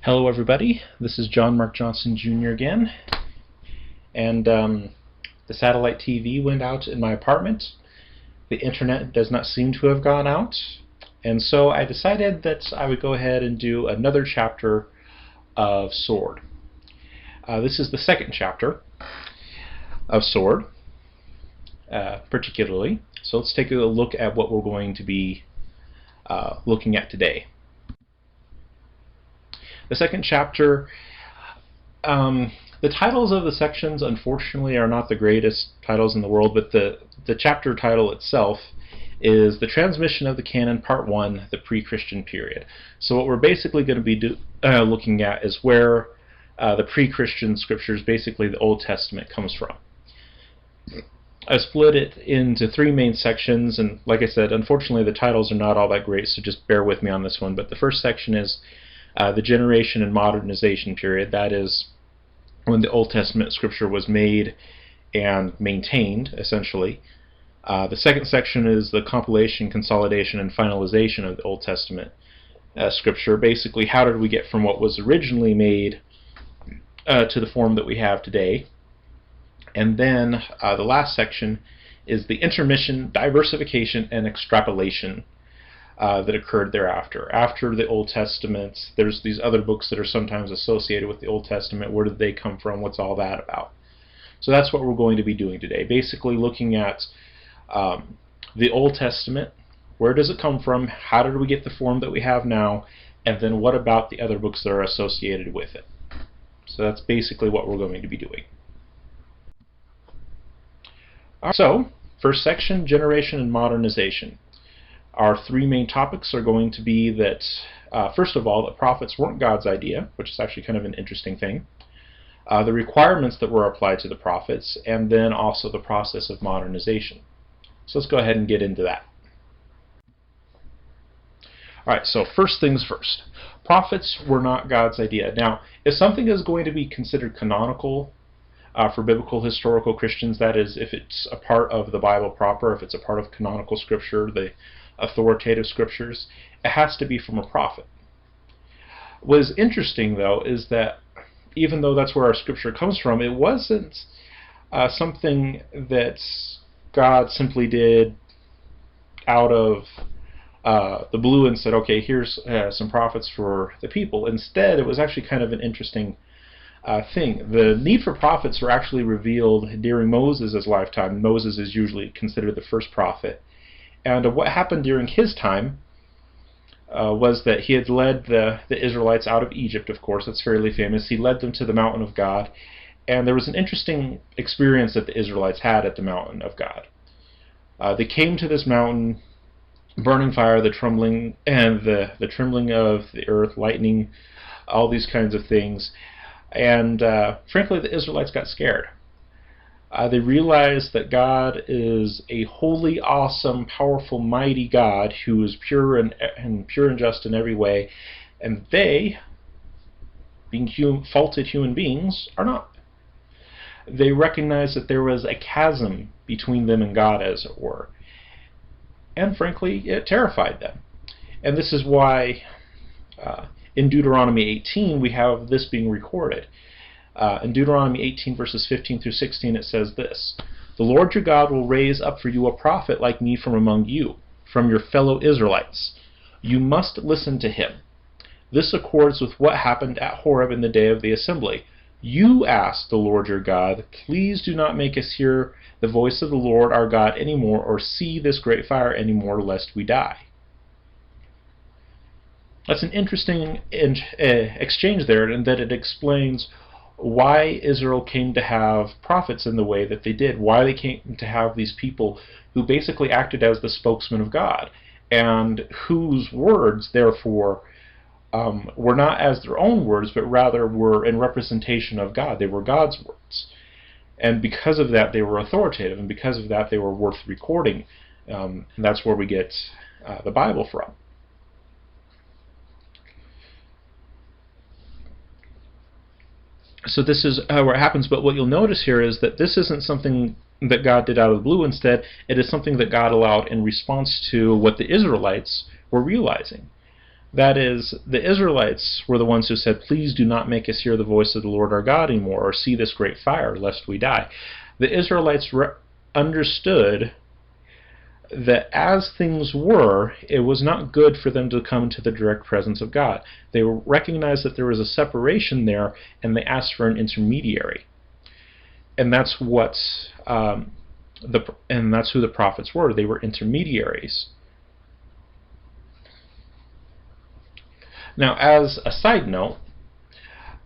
Hello everybody, this is John Mark Johnson Jr. again, and the satellite TV went out in my apartment. The internet does not seem to have gone out, and so I decided that I would go ahead and do another chapter of Sword. This is the second chapter of Sword, particularly, so let's take a look at what we're going to be looking at today. The second chapter, the titles of the sections unfortunately are not the greatest titles in the world, but the chapter title itself is The Transmission of the Canon, Part 1, the Pre-Christian Period. So what we're basically going to be looking at is where the pre-Christian scriptures, basically the Old Testament, comes from. I split it into three main sections, and like I said, unfortunately the titles are not all that great, so just bear with me on this one. But the first section is the Generation and Modernization period. That is when the Old Testament scripture was made and maintained, essentially. The second section is the Compilation, Consolidation, and Finalization of the Old Testament scripture. Basically, how did we get from what was originally made to the form that we have today? And then the last section is the Intermission, Diversification, and Extrapolation that occurred thereafter. After the Old Testament, there's these other books that are sometimes associated with the Old Testament. Where did they come from? What's all that about? So that's what we're going to be doing today. Basically looking at the Old Testament. Where does it come from? How did we get the form that we have now? And then what about the other books that are associated with it? So that's basically what we're going to be doing. So, first section, Generation and Modernization. Our three main topics are going to be that, first of all, that prophets weren't God's idea, which is actually kind of an interesting thing, the requirements that were applied to the prophets, and then also the process of modernization. So let's go ahead and get into that. Alright, so first things first. Prophets were not God's idea. Now, if something is going to be considered canonical for biblical historical Christians, that is, if it's a part of the Bible proper, if it's a part of canonical scripture, the authoritative scriptures, it has to be from a prophet. What is interesting, though, is that even though that's where our scripture comes from, it wasn't something that God simply did out of the blue and said, okay, here's some prophets for the people. Instead, it was actually kind of an interesting thing. The need for prophets were actually revealed during Moses' lifetime. Moses is usually considered the first prophet. And what happened during his time was that he had led the Israelites out of Egypt, of course. That's fairly famous. He led them to the mountain of God. And there was an interesting experience that the Israelites had at the mountain of God. They came to this mountain, burning fire, the trembling, and the trembling of the earth, lightning, all these kinds of things. And frankly, the Israelites got scared. They realized that God is a holy, awesome, powerful, mighty God who is pure and pure and just in every way, and they, being faulted human beings, are not. They recognized that there was a chasm between them and God, as it were, and frankly, it terrified them. And this is why in Deuteronomy 18 we have this being recorded. In Deuteronomy 18 verses 15 through 16 it says this: "The Lord your God will raise up for you a prophet like me from among you, from your fellow Israelites. You must listen to him. This accords with what happened at Horeb in the day of the assembly. You asked the Lord your God, please do not make us hear the voice of the Lord our God anymore, or see this great fire anymore, lest we die." That's an interesting exchange there, in that it explains why Israel came to have prophets in the way that they did, why they came to have these people who basically acted as the spokesman of God, and whose words, therefore, were not as their own words, but rather were in representation of God. They were God's words. And because of that, they were authoritative, and because of that, they were worth recording. And that's where we get the Bible from. So this is where it happens, but what you'll notice here is that this isn't something that God did out of the blue. Instead, it is something that God allowed in response to what the Israelites were realizing. That is, the Israelites were the ones who said, "Please do not make us hear the voice of the Lord our God anymore, or see this great fire, lest we die." The Israelites understood that as things were, it was not good for them to come into the direct presence of God. They recognized that there was a separation there, and they asked for an intermediary. And that's what that's who the prophets were. They were intermediaries. Now, as a side note,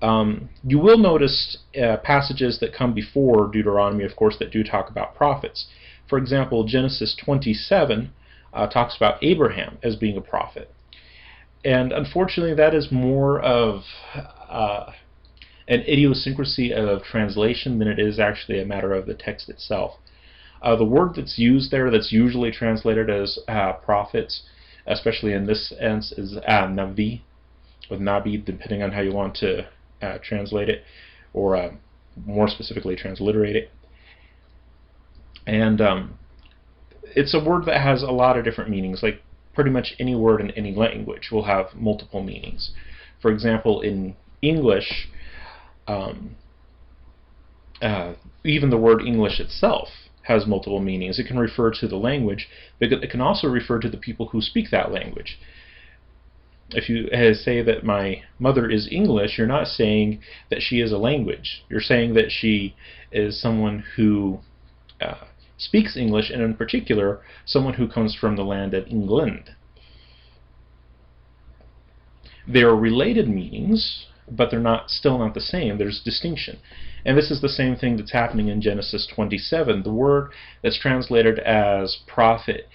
you will notice passages that come before Deuteronomy, of course, that do talk about prophets. For example, Genesis 27 talks about Abraham as being a prophet. And unfortunately, that is more of an idiosyncrasy of translation than it is actually a matter of the text itself. The word that's used there, that's usually translated as prophets, especially in this sense, is navi, with nabi, depending on how you want to translate it, or more specifically transliterate it. And it's a word that has a lot of different meanings. Like pretty much any word in any language will have multiple meanings. For example, in English, even the word English itself has multiple meanings. It can refer to the language, but it can also refer to the people who speak that language. If you say that my mother is English, you're not saying that she is a language. You're saying that she is someone who speaks English, and in particular, someone who comes from the land of England. They're related meanings, but they're still not the same. There's distinction. And this is the same thing that's happening in Genesis 27. The word that's translated as prophet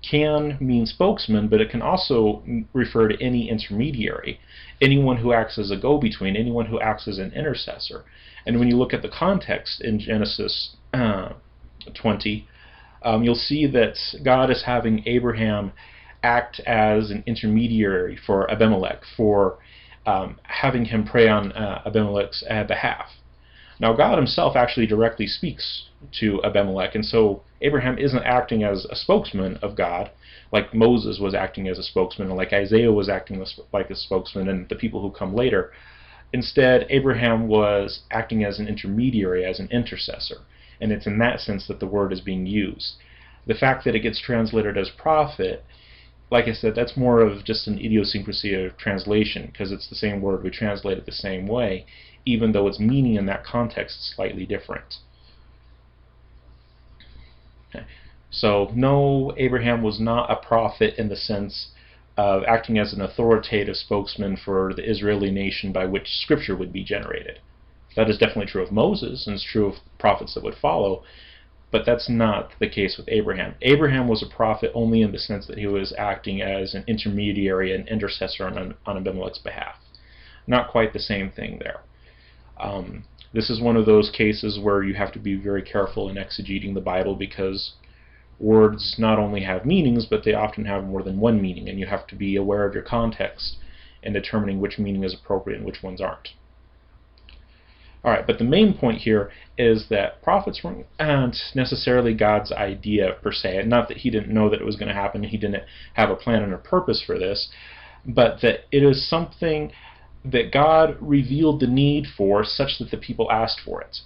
can mean spokesman, but it can also refer to any intermediary, anyone who acts as a go-between, anyone who acts as an intercessor. And when you look at the context in Genesis 20, you'll see that God is having Abraham act as an intermediary for Abimelech, for having him pray on Abimelech's behalf. Now, God himself actually directly speaks to Abimelech, and so Abraham isn't acting as a spokesman of God, like Moses was acting as a spokesman, and like Isaiah was acting like a spokesman, and the people who come later. Instead, Abraham was acting as an intermediary, as an intercessor, and it's in that sense that the word is being used. The fact that it gets translated as prophet, like I said, that's more of just an idiosyncrasy of translation, because it's the same word, we translate it the same way, even though its meaning in that context is slightly different. Okay. So, no, Abraham was not a prophet in the sense of acting as an authoritative spokesman for the Israeli nation by which Scripture would be generated. That is definitely true of Moses, and it's true of prophets that would follow, but that's not the case with Abraham. Abraham was a prophet only in the sense that he was acting as an intermediary, an intercessor on Abimelech's behalf. Not quite the same thing there. This is one of those cases where you have to be very careful in exegeting the Bible, because words not only have meanings, but they often have more than one meaning, and you have to be aware of your context in determining which meaning is appropriate and which ones aren't. Alright, but the main point here is that prophets weren't necessarily God's idea per se. Not that he didn't know that it was going to happen, he didn't have a plan and a purpose for this, but that it is something that God revealed the need for, such that the people asked for it.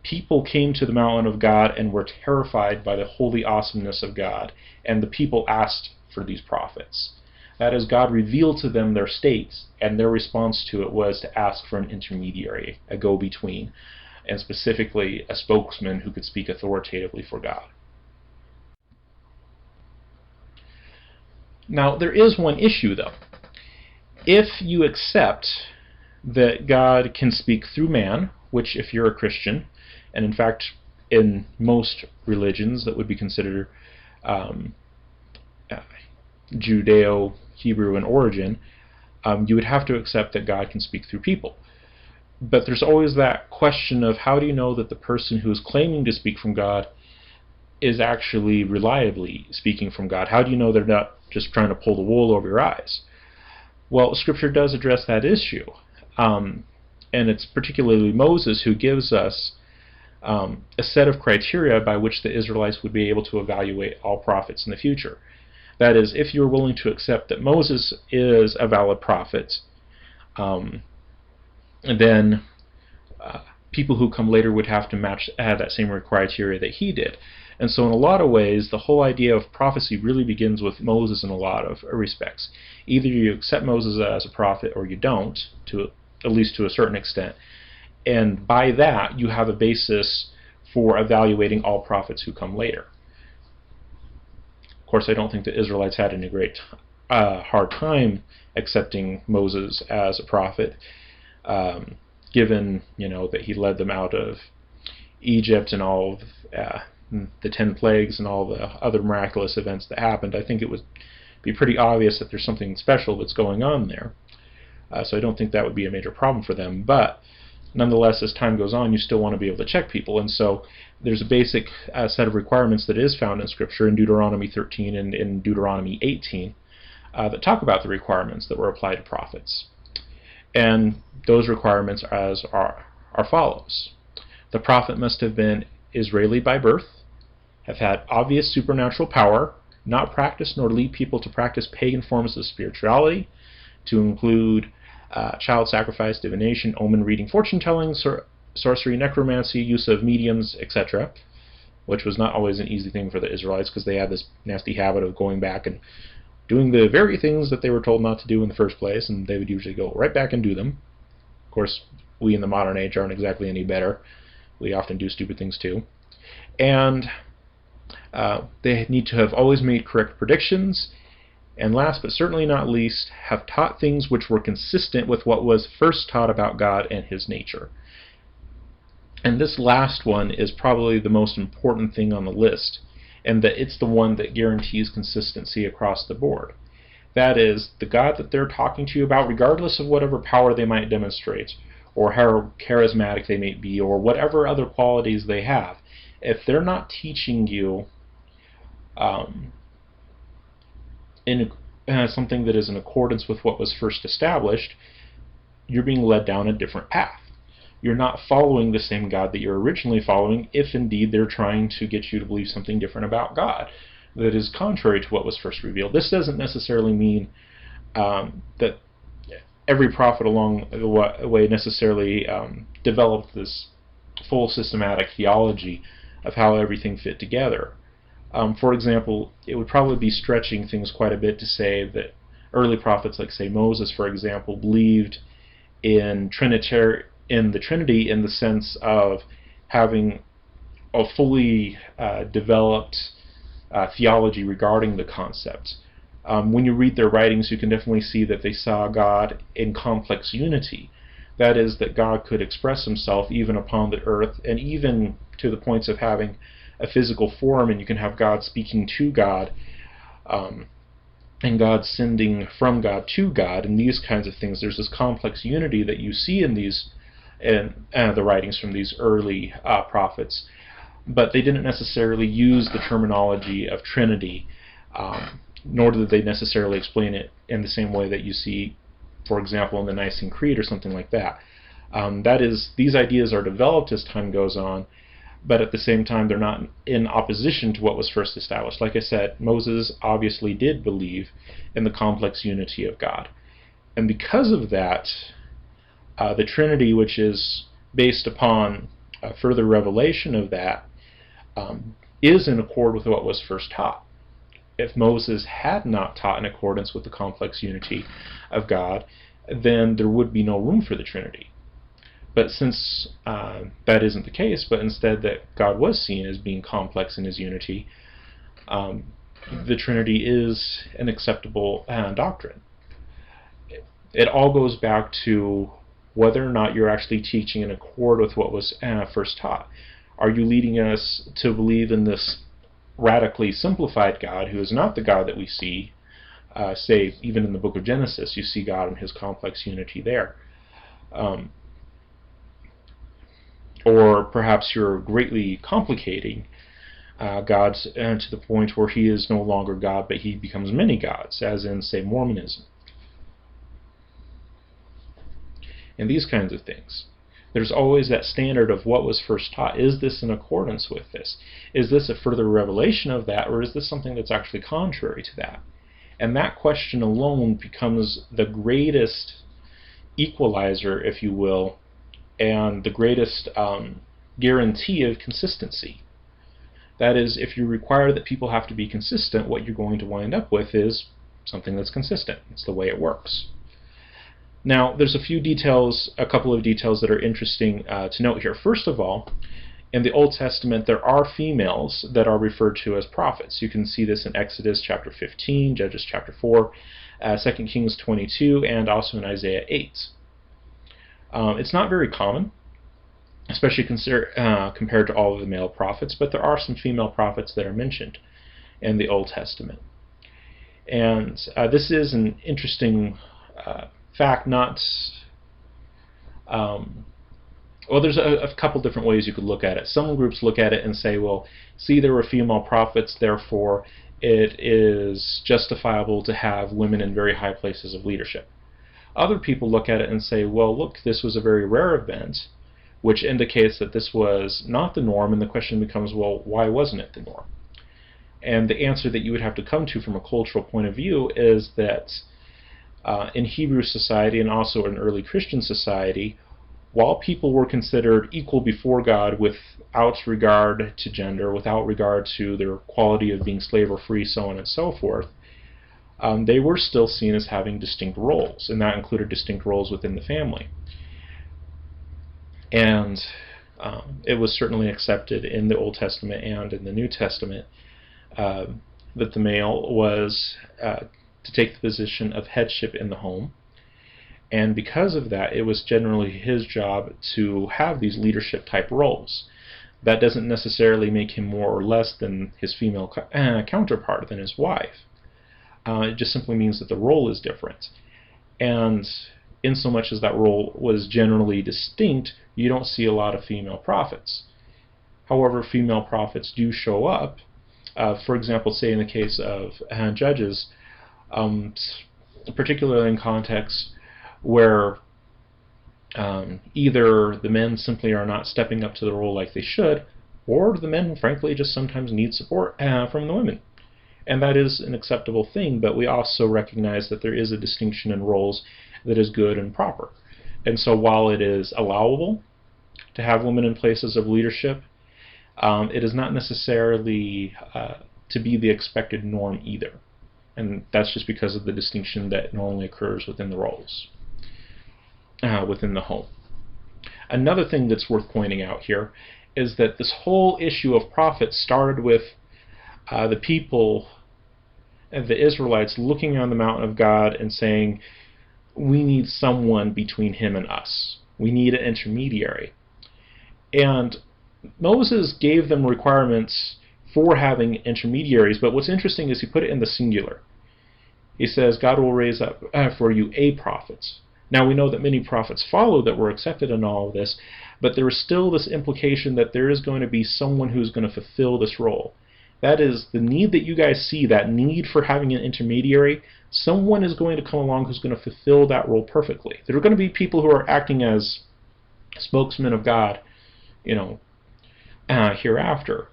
People came to the mountain of God and were terrified by the holy awesomeness of God, and the people asked for these prophets. That is, God revealed to them their state, and their response to it was to ask for an intermediary, a go-between, and specifically a spokesman who could speak authoritatively for God. Now, there is one issue, though. If you accept that God can speak through man, which if you're a Christian, and in fact in most religions that would be considered Judeo-Hebrew in origin, you would have to accept that God can speak through people. But there's always that question of, how do you know that the person who is claiming to speak from God is actually reliably speaking from God? How do you know they're not just trying to pull the wool over your eyes? Well, Scripture does address that issue, and it's particularly Moses who gives us a set of criteria by which the Israelites would be able to evaluate all prophets in the future. That is, if you're willing to accept that Moses is a valid prophet, then people who come later would have to have that same criteria that he did. And so in a lot of ways, the whole idea of prophecy really begins with Moses in a lot of respects. Either you accept Moses as a prophet or you don't, at least to a certain extent. And by that, you have a basis for evaluating all prophets who come later. Of course, I don't think the Israelites had any great hard time accepting Moses as a prophet, given that he led them out of Egypt and all of the 10 plagues and all the other miraculous events that happened. I think it would be pretty obvious that there's something special that's going on there. So I don't think that would be a major problem for them. But nonetheless, as time goes on, you still want to be able to check people. And so there's a basic set of requirements that is found in Scripture in Deuteronomy 13 and in Deuteronomy 18 that talk about the requirements that were applied to prophets. And those requirements are follows. The prophet must have been Israeli by birth, have had obvious supernatural power, not practice nor lead people to practice pagan forms of spirituality, to include child sacrifice, divination, omen reading, fortune-telling, sorcery, necromancy, use of mediums, etc., which was not always an easy thing for the Israelites because they had this nasty habit of going back and doing the very things that they were told not to do in the first place, and they would usually go right back and do them. Of course, we in the modern age aren't exactly any better. We often do stupid things too. And they need to have always made correct predictions, and last but certainly not least, have taught things which were consistent with what was first taught about God and His nature. And this last one is probably the most important thing on the list, and that it's the one that guarantees consistency across the board. That is, the God that they're talking to you about, regardless of whatever power they might demonstrate, or how charismatic they may be, or whatever other qualities they have, if they're not teaching you something that is in accordance with what was first established, you're being led down a different path. You're not following the same God that you're originally following, if indeed they're trying to get you to believe something different about God that is contrary to what was first revealed. This doesn't necessarily mean that every prophet along the way necessarily developed this full systematic theology of how everything fit together. For example, it would probably be stretching things quite a bit to say that early prophets, like say Moses, for example, believed in the Trinity in the sense of having a fully developed theology regarding the concept. When you read their writings, you can definitely see that they saw God in complex unity. That is, that God could express Himself even upon the earth, and even to the points of having a physical form, and you can have God speaking to God, and God sending from God to God, and these kinds of things. There's this complex unity that you see in the writings from these early prophets, but they didn't necessarily use the terminology of Trinity, nor did they necessarily explain it in the same way that you see, for example, in the Nicene Creed or something like that. That is, these ideas are developed as time goes on, but at the same time they're not in opposition to what was first established. Like I said, Moses obviously did believe in the complex unity of God. And because of that, the Trinity, which is based upon further revelation of that, is in accord with what was first taught. If Moses had not taught in accordance with the complex unity of God, then there would be no room for the Trinity. But since that isn't the case, but instead that God was seen as being complex in His unity, the Trinity is an acceptable doctrine. It all goes back to whether or not you're actually teaching in accord with what was first taught. Are you leading us to believe in this radically simplified God who is not the God that we see, say, even in the book of Genesis, you see God in His complex unity there. Or perhaps you're greatly complicating God to the point where He is no longer God, but He becomes many gods, as in, say, Mormonism. And these kinds of things. There's always that standard of what was first taught. Is this in accordance with this? Is this a further revelation of that, or is this something that's actually contrary to that? And that question alone becomes the greatest equalizer, if you will, and the greatest guarantee of consistency. That is, if you require that people have to be consistent, what you're going to wind up with is something that's consistent. It's the way it works. Now, there's a couple of details that are interesting to note here. First of all, in the Old Testament, there are females that are referred to as prophets. You can see this in Exodus chapter 15, Judges chapter 4, 2 Kings 22, and also in Isaiah 8. It's not very common, especially compared to all of the male prophets, but there are some female prophets that are mentioned in the Old Testament. And this is an interesting fact, well, there's a couple different ways you could look at it. Some groups look at it and say, well, see, there were female prophets, therefore it is justifiable to have women in very high places of leadership. Other people look at it and say, well, look, this was a very rare event, which indicates that this was not the norm, and the question becomes, well, why wasn't it the norm? And the answer that you would have to come to from a cultural point of view is that in Hebrew society and also in early Christian society, while people were considered equal before God without regard to gender, without regard to their quality of being slave or free, so on and so forth, they were still seen as having distinct roles, and that included distinct roles within the family. And it was certainly accepted in the Old Testament and in the New Testament that the male was to take the position of headship in the home. And because of that, it was generally his job to have these leadership type roles. That doesn't necessarily make him more or less than his female counterpart, than his wife. It just simply means that the role is different. And in so much as that role was generally distinct, you don't see a lot of female prophets. However, female prophets do show up. For example, say in the case of Judges, particularly in contexts where either the men simply are not stepping up to the role like they should, or the men, frankly, just sometimes need support from the women. And that is an acceptable thing, but we also recognize that there is a distinction in roles that is good and proper. And so while it is allowable to have women in places of leadership, it is not necessarily to be the expected norm either. And that's just because of the distinction that normally occurs within the roles, within the home. Another thing that's worth pointing out here is that this whole issue of prophets started with the people, the Israelites, looking on the mountain of God and saying, we need someone between him and us. We need an intermediary. And Moses gave them requirements for having intermediaries, but what's interesting is he put it in the singular. He says, God will raise up for you a prophet. Now we know that many prophets followed that were accepted in all of this, but there is still this implication that there is going to be someone who's going to fulfill this role. That is, the need that you guys see, that need for having an intermediary, someone is going to come along who's going to fulfill that role perfectly. There are going to be people who are acting as spokesmen of God, hereafter.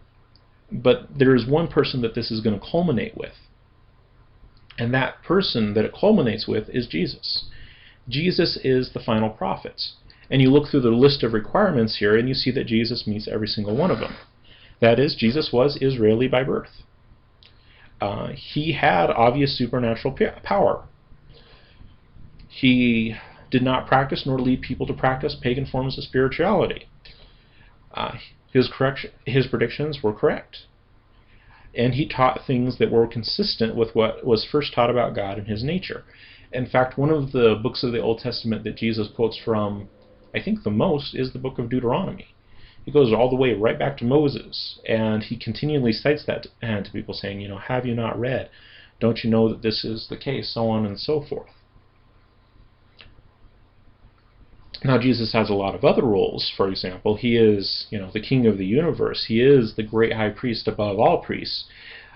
But there is one person that this is going to culminate with. And that person that it culminates with is Jesus. Jesus is the final prophet. And you look through the list of requirements here and you see that Jesus meets every single one of them. That is, Jesus was Israeli by birth. He had obvious supernatural power. He did not practice nor lead people to practice pagan forms of spirituality. His predictions were correct. And he taught things that were consistent with what was first taught about God and his nature. In fact, one of the books of the Old Testament that Jesus quotes from, I think the most, is the book of Deuteronomy. He goes all the way right back to Moses, and he continually cites that to people saying, have you not read? Don't you know that this is the case? So on and so forth. Now, Jesus has a lot of other roles. For example, he is, the king of the universe. He is the great high priest above all priests.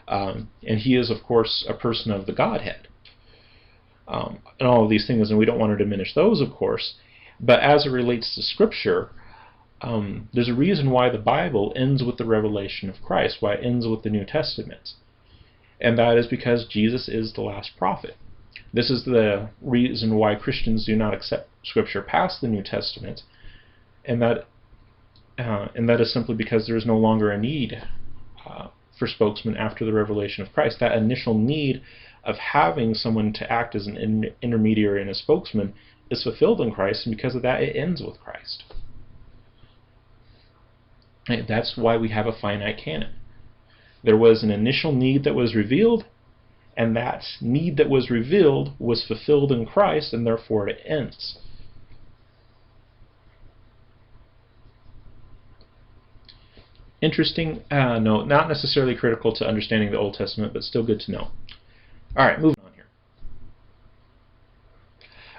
And he is, of course, a person of the Godhead. And all of these things, and we don't want to diminish those, of course. But as it relates to Scripture, there's a reason why the Bible ends with the revelation of Christ, why it ends with the New Testament. And that is because Jesus is the last prophet. This is the reason why Christians do not accept Scripture past the New Testament, and that is simply because there is no longer a need for spokesmen after the revelation of Christ. That initial need of having someone to act as an intermediary and a spokesman is fulfilled in Christ, and because of that, it ends with Christ. And that's why we have a finite canon. There was an initial need that was revealed, and that need that was revealed was fulfilled in Christ, and therefore it ends. Interesting note, not necessarily critical to understanding the Old Testament, but still good to know. All right, moving on here.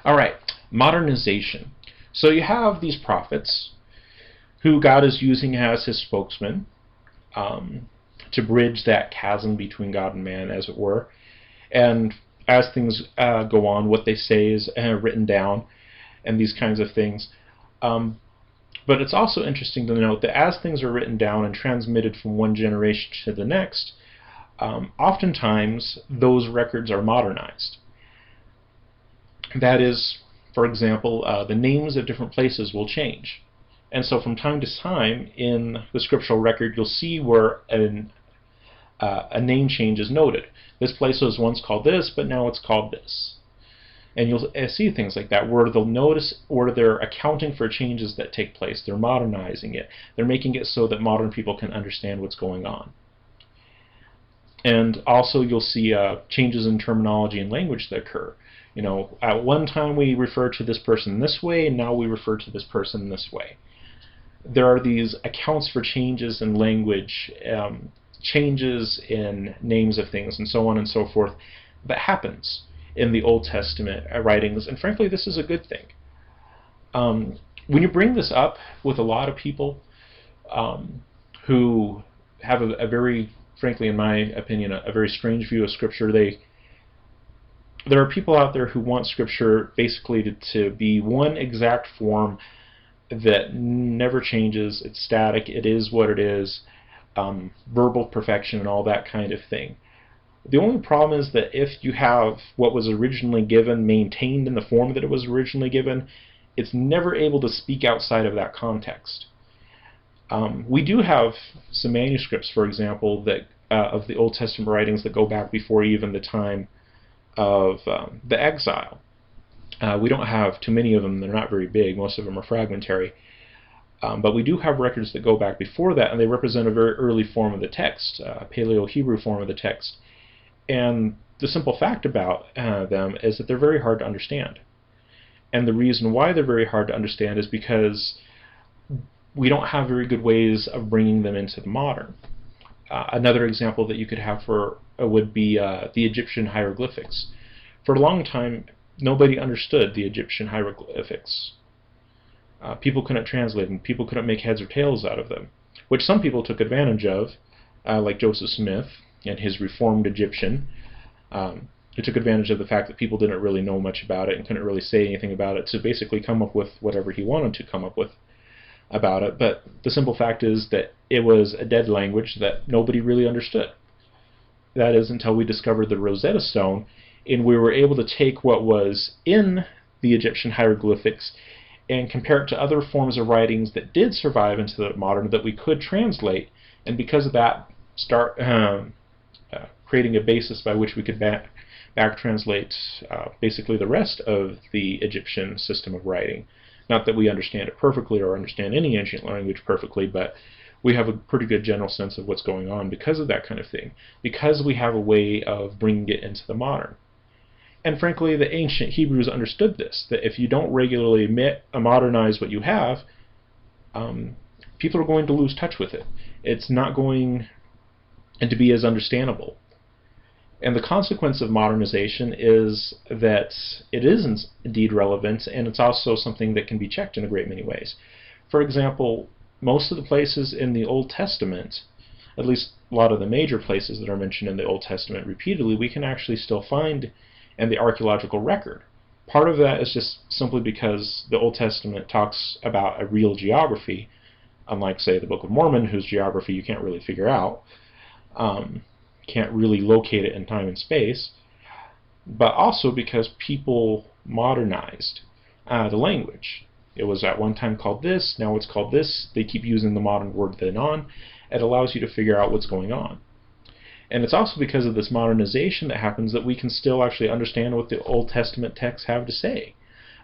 All right, modernization. So you have these prophets who God is using as his spokesman to bridge that chasm between God and man, as it were. And as things go on, what they say is written down, and these kinds of things. But it's also interesting to note that as things are written down and transmitted from one generation to the next, oftentimes those records are modernized. That is, for example, the names of different places will change. And so from time to time in the scriptural record, you'll see where a name change is noted. This place was once called this, but now it's called this. And you'll see things like that where they'll notice, or they're accounting for changes that take place. They're modernizing it. They're making it so that modern people can understand what's going on. And also you'll see changes in terminology and language that occur. You know, at one time we refer to this person this way, and now we refer to this person this way. There are these accounts for changes in language, changes in names of things, and so on and so forth, that happens in the Old Testament writings, and frankly this is a good thing. When you bring this up with a lot of people who have a very, frankly in my opinion, a very strange view of Scripture, there are people out there who want Scripture basically to be one exact form that never changes, it's static, it is what it is, verbal perfection and all that kind of thing. The only problem is that if you have what was originally given maintained in the form that it was originally given, it's never able to speak outside of that context. We do have some manuscripts, for example, that of the Old Testament writings that go back before even the time of the exile. We don't have too many of them. They're not very big. Most of them are fragmentary. But we do have records that go back before that, and they represent a very early form of the text, a Paleo-Hebrew form of the text. And the simple fact about them is that they're very hard to understand. And the reason why they're very hard to understand is because we don't have very good ways of bringing them into the modern. Another example that you could have would be the Egyptian hieroglyphics. For a long time, nobody understood the Egyptian hieroglyphics. People couldn't translate them. People couldn't make heads or tails out of them, which some people took advantage of, like Joseph Smith and his reformed Egyptian, who took advantage of the fact that people didn't really know much about it and couldn't really say anything about it, to basically come up with whatever he wanted to come up with about it. But the simple fact is that it was a dead language that nobody really understood. That is until we discovered the Rosetta Stone, and we were able to take what was in the Egyptian hieroglyphics and compare it to other forms of writings that did survive into the modern that we could translate, and because of that start creating a basis by which we could back translate basically the rest of the Egyptian system of writing. Not that we understand it perfectly or understand any ancient language perfectly, but we have a pretty good general sense of what's going on because of that kind of thing, because we have a way of bringing it into the modern. And frankly, the ancient Hebrews understood this, that if you don't regularly modernize what you have, people are going to lose touch with it. It's not going to be as understandable. And the consequence of modernization is that it is indeed relevant, and it's also something that can be checked in a great many ways. For example, most of the places in the Old Testament, at least a lot of the major places that are mentioned in the Old Testament repeatedly, we can actually still find in the archaeological record Part of that is just simply because the Old Testament talks about a real geography, unlike, say, the Book of Mormon, whose geography you can't really figure out, can't really locate it in time and space, but also because people modernized the language. It was at one time called this, now it's called this. They keep using the modern word then on. It allows you to figure out what's going on. And it's also because of this modernization that happens that we can still actually understand what the Old Testament texts have to say.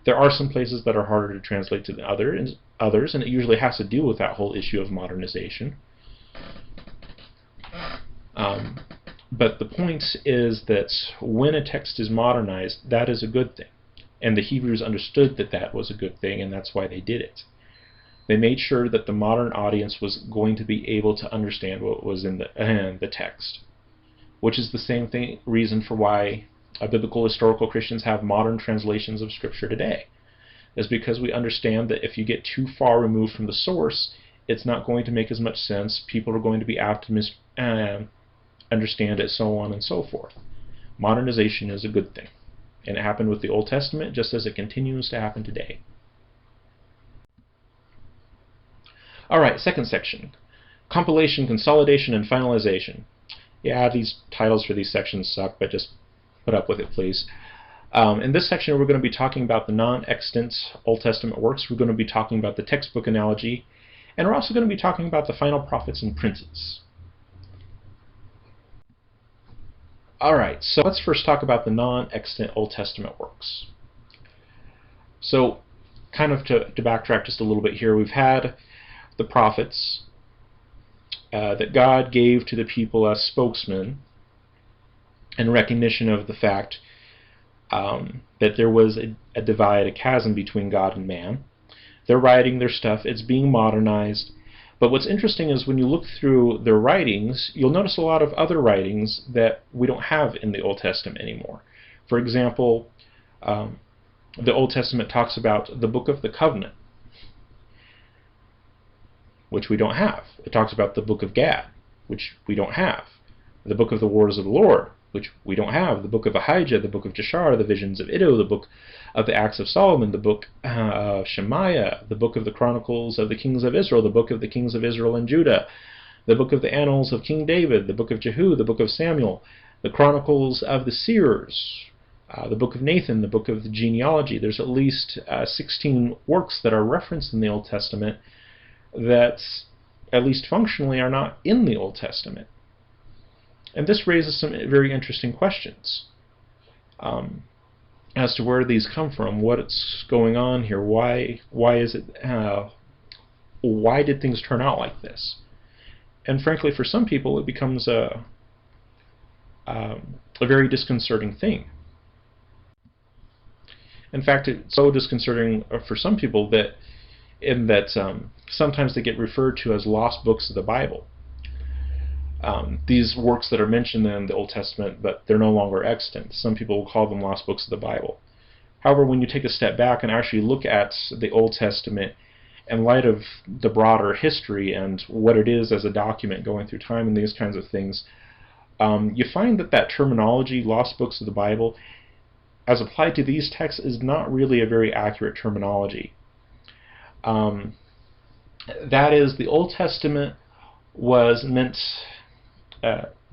There are some places that are harder to translate to others, and it usually has to do with that whole issue of modernization. But the point is that when a text is modernized, that is a good thing. And the Hebrews understood that that was a good thing, and that's why they did it. They made sure that the modern audience was going to be able to understand what was in the text, which is the same reason for why biblical historical Christians have modern translations of Scripture today. Is because we understand that if you get too far removed from the source, it's not going to make as much sense. People are going to be apt to understand it, so on and so forth. Modernization is a good thing. And it happened with the Old Testament just as it continues to happen today. Alright, second section. Compilation, Consolidation, and Finalization. Yeah, these titles for these sections suck, but just put up with it, please. In this section, we're going to be talking about the non-extant Old Testament works. We're going to be talking about the textbook analogy. And we're also going to be talking about the final prophets and princes. Alright, so let's first talk about the non-extant Old Testament works. So, kind of to backtrack just a little bit here, we've had the prophets that God gave to the people as spokesmen in recognition of the fact that there was a divide, a chasm between God and man. They're writing their stuff, it's being modernized. But what's interesting is when you look through their writings, you'll notice a lot of other writings that we don't have in the Old Testament anymore. For example, the Old Testament talks about the Book of the Covenant, which we don't have. It talks about the Book of Gad, which we don't have. The Book of the Wars of the Lord, which we don't have. The Book of Ahijah, the Book of Jashar, the Visions of Iddo, the Book of the Acts of Solomon, the Book of Shemaiah, the Book of the Chronicles of the Kings of Israel, the Book of the Kings of Israel and Judah, the Book of the Annals of King David, the Book of Jehu, the Book of Samuel, the Chronicles of the Seers, the Book of Nathan, the Book of the Genealogy. There's at least 16 works that are referenced in the Old Testament that, at least functionally, are not in the Old Testament. And this raises some very interesting questions as to where these come from, what's going on here, why is it, why did things turn out like this? And frankly, for some people, it becomes a very disconcerting thing. In fact, it's so disconcerting for some people that sometimes they get referred to as lost books of the Bible. These works that are mentioned in the Old Testament, but they're no longer extant. Some people will call them lost books of the Bible. However, when you take a step back and actually look at the Old Testament in light of the broader history and what it is as a document going through time and these kinds of things, you find that terminology, lost books of the Bible, as applied to these texts, is not really a very accurate terminology. That is, the Old Testament was meant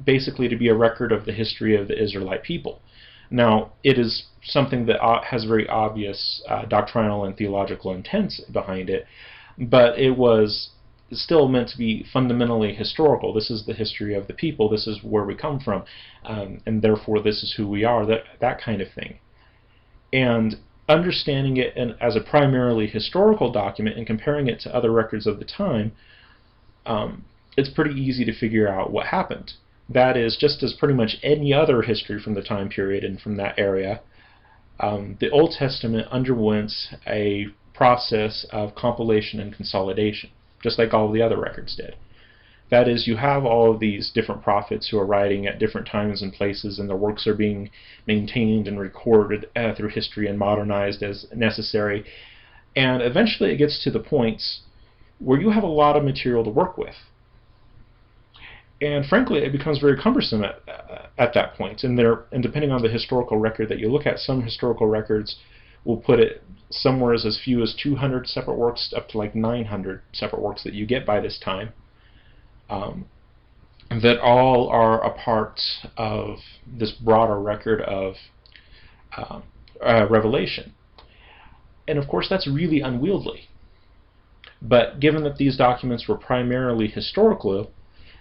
basically to be a record of the history of the Israelite people. Now, it is something that has very obvious doctrinal and theological intent behind it, but it was still meant to be fundamentally historical. This is the history of the people, this is where we come from, and therefore this is who we are, that kind of thing. And understanding it as a primarily historical document and comparing it to other records of the time, it's pretty easy to figure out what happened. That is, just as pretty much any other history from the time period and from that area, the Old Testament underwent a process of compilation and consolidation, just like all of the other records did. That is, you have all of these different prophets who are writing at different times and places, and their works are being maintained and recorded through history and modernized as necessary. And eventually it gets to the points where you have a lot of material to work with. And frankly, it becomes very cumbersome at that point. And depending on the historical record that you look at, some historical records will put it somewhere as few as 200 separate works up to like 900 separate works that you get by this time, that all are a part of this broader record of revelation. And of course that's really unwieldy. But given that these documents were primarily historical,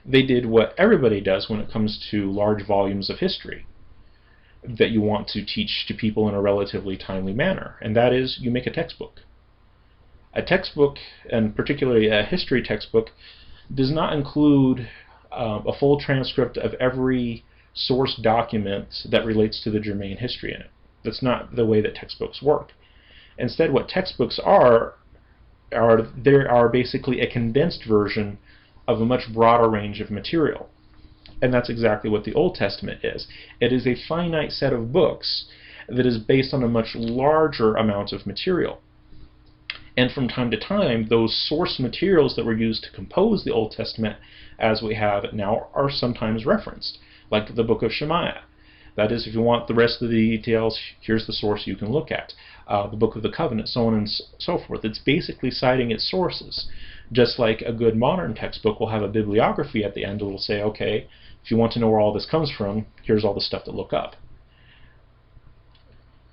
they did what everybody does when it comes to large volumes of history that you want to teach to people in a relatively timely manner, and that is you make a textbook. A textbook, and particularly a history textbook, does not include a full transcript of every source document that relates to the germane history in it. That's not the way that textbooks work. Instead, what textbooks are basically a condensed version of a much broader range of material. And that's exactly what the Old Testament is. It is a finite set of books that is based on a much larger amount of material. And from time to time, those source materials that were used to compose the Old Testament as we have it now are sometimes referenced, like the book of Shemaiah. That is, if you want the rest of the details, here's the source you can look at. The book of the Covenant, so on and so forth. It's basically citing its sources. Just like a good modern textbook will have a bibliography at the end, it will say, okay, if you want to know where all this comes from, here's all the stuff to look up.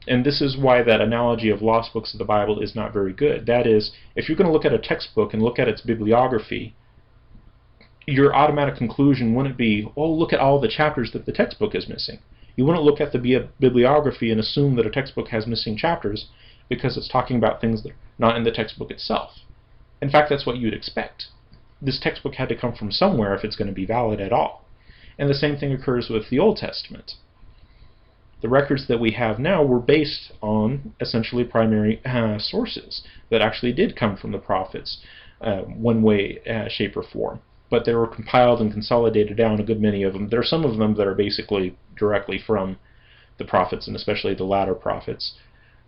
And this is why that analogy of lost books of the Bible is not very good. That is, if you're going to look at a textbook and look at its bibliography, your automatic conclusion wouldn't be, oh, look at all the chapters that the textbook is missing. You wouldn't look at the bibliography and assume that a textbook has missing chapters because it's talking about things that are not in the textbook itself. In fact, that's what you'd expect. This textbook had to come from somewhere if it's going to be valid at all. And the same thing occurs with the Old Testament. The records that we have now were based on essentially primary sources that actually did come from the prophets, one way, shape, or form. But they were compiled and consolidated down, a good many of them. There are some of them that are basically directly from the prophets, and especially the latter prophets.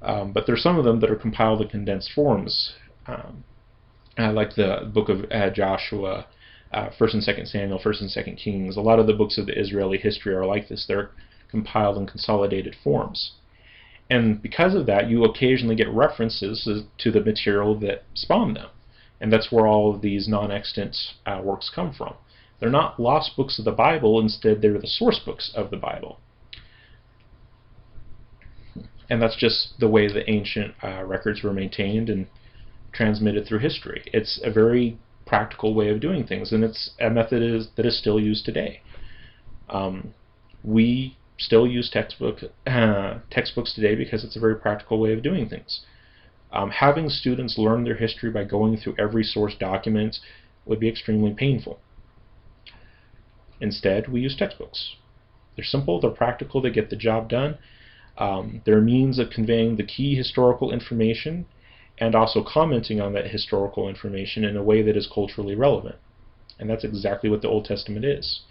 But there are some of them that are compiled in condensed forms, like the book of Joshua, 1st and 2nd Samuel, 1st and 2nd Kings. A lot of the books of the Israeli history are like this. They're compiled in consolidated forms. And because of that, you occasionally get references to the material that spawned them. And that's where all of these non-extant works come from. They're not lost books of the Bible, instead they're the source books of the Bible. And that's just the way the ancient records were maintained and transmitted through history. It's a very practical way of doing things, and it's a method that is still used today. We still use textbooks today because it's a very practical way of doing things. Having students learn their history by going through every source document would be extremely painful. Instead, we use textbooks. They're simple, they're practical, they get the job done. They're a means of conveying the key historical information and also commenting on that historical information in a way that is culturally relevant. And that's exactly what the Old Testament is.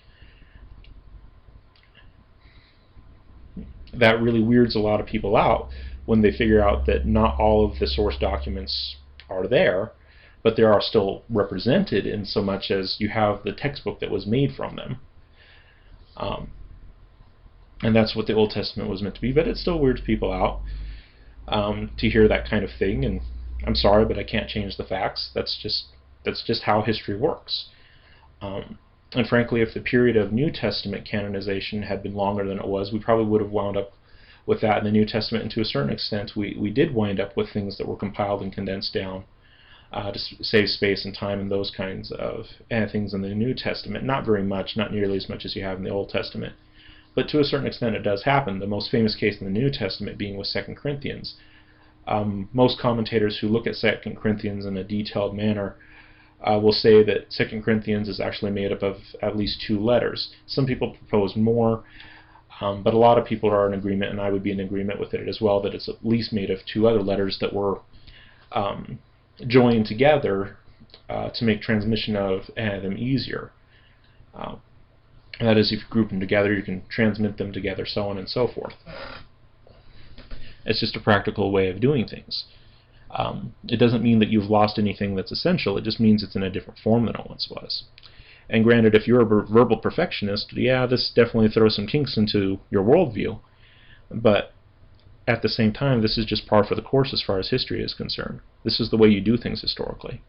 That really weirds a lot of people out when they figure out that not all of the source documents are there, but they are still represented in so much as you have the textbook that was made from them. And that's what the Old Testament was meant to be, but it still weirds people out to hear that kind of thing, and I'm sorry, but I can't change the facts. That's just how history works. And frankly, if the period of New Testament canonization had been longer than it was, we probably would have wound up with that in the New Testament, and to a certain extent we did wind up with things that were compiled and condensed down to save space and time and those kinds of things in the New Testament. Not very much, not nearly as much as you have in the Old Testament. But to a certain extent it does happen, the most famous case in the New Testament being with 2 Corinthians. Most commentators who look at 2 Corinthians in a detailed manner will say that 2 Corinthians is actually made up of at least 2 letters. Some people propose more, but a lot of people are in agreement, and I would be in agreement with it as well, that it's at least made of 2 other letters that were joined together to make transmission of them easier. That is, if you group them together, you can transmit them together, so on and so forth. It's just a practical way of doing things. It doesn't mean that you've lost anything that's essential, it just means it's in a different form than it once was. And granted, if you're a verbal perfectionist, yeah, this definitely throws some kinks into your worldview, but at the same time, this is just par for the course as far as history is concerned. This is the way you do things historically.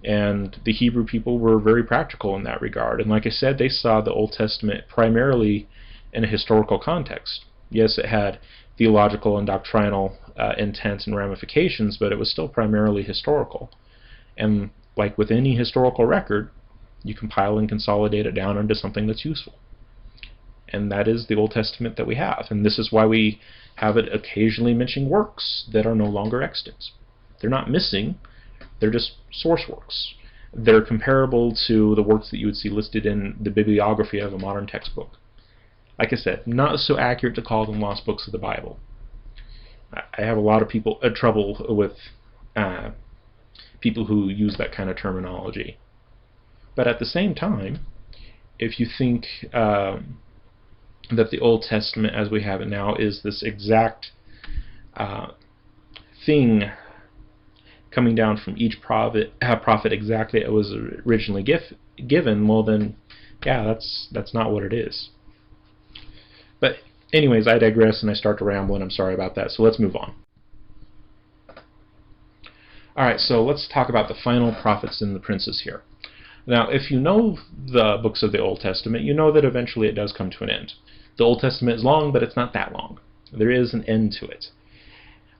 And the Hebrew people were very practical in that regard. And like I said, they saw the Old Testament primarily in a historical context. Yes, it had theological and doctrinal intent and ramifications, but it was still primarily historical. And like with any historical record, you compile and consolidate it down into something that's useful. And that is the Old Testament that we have. And this is why we have it occasionally mentioning works that are no longer extant. They're not missing, they're just source works. They're comparable to the works that you would see listed in the bibliography of a modern textbook. Like I said, not so accurate to call them lost books of the Bible. I have a lot of people trouble with people who use that kind of terminology. But at the same time, if you think that the Old Testament as we have it now is this exact thing coming down from each prophet exactly as it was originally given, well then, yeah, that's not what it is. But anyways, I digress and I start to ramble, and I'm sorry about that, so let's move on. Alright, so let's talk about the final prophets and the princes here. Now, if you know the books of the Old Testament, you know that eventually it does come to an end. The Old Testament is long, but it's not that long. There is an end to it.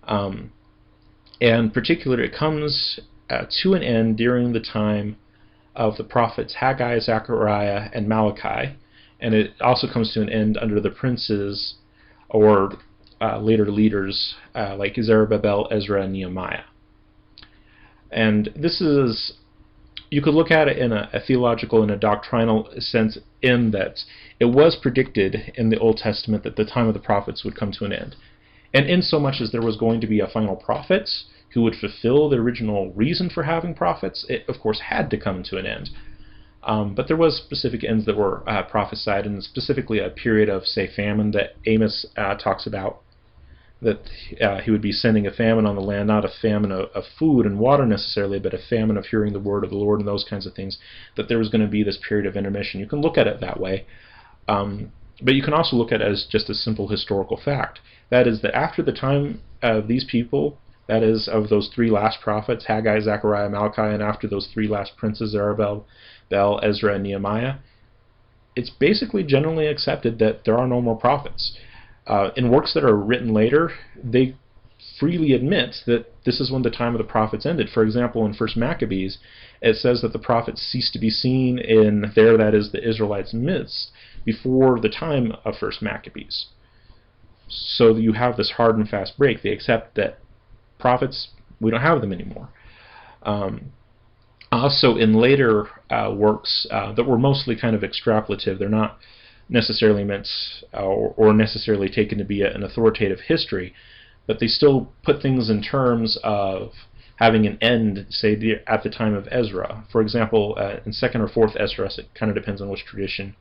And in particular, it comes to an end during the time of the prophets Haggai, Zechariah, and Malachi, and it also comes to an end under the princes or later leaders like Zerubbabel, Ezra, and Nehemiah. And this is, you could look at it in a theological and a doctrinal sense, in that it was predicted in the Old Testament that the time of the prophets would come to an end. And in so much as there was going to be a final prophet who would fulfill the original reason for having prophets, it of course had to come to an end. But there was specific ends that were prophesied, and specifically a period of, say, famine that Amos talks about, that he would be sending a famine on the land, not a famine of food and water necessarily, but a famine of hearing the word of the Lord and those kinds of things, that there was going to be this period of intermission. You can look at it that way, but you can also look at it as just a simple historical fact. That is that after the time of these people, that is of those three last prophets, Haggai, Zechariah, Malachi, and after those three last princes, Zerubbabel, Ezra, and Nehemiah, it's basically generally accepted that there are no more prophets. In works that are written later, they freely admit that this is when the time of the prophets ended. For example, in 1 Maccabees, it says that the prophets ceased to be seen in there, that is, the Israelites' midst, before the time of 1 Maccabees. So you have this hard and fast break. They accept that prophets, we don't have them anymore. Also, in later works that were mostly kind of extrapolative, they're not necessarily meant or necessarily taken to be an authoritative history, but they still put things in terms of having an end, say, at the time of Ezra. For example, in 2nd or 4th Esdras, it kind of depends on which tradition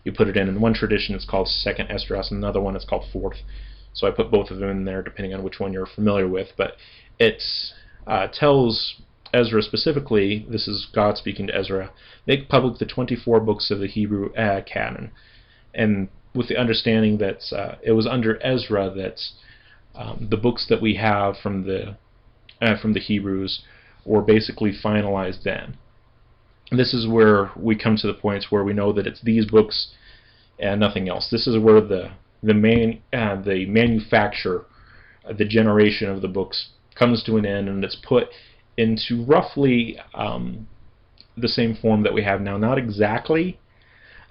you put it in. In one tradition it's called 2nd Esdras, and another one it's called 4th. So I put both of them in there depending on which one you're familiar with, but it tells Ezra specifically, this is God speaking to Ezra, make public the 24 books of the Hebrew Canon. And with the understanding that it was under Ezra that the books that we have from the Hebrews were basically finalized then. And this is where we come to the points where we know that it's these books and nothing else. This is where the manufacture, the generation of the books comes to an end, and it's put into roughly the same form that we have now. Not exactly,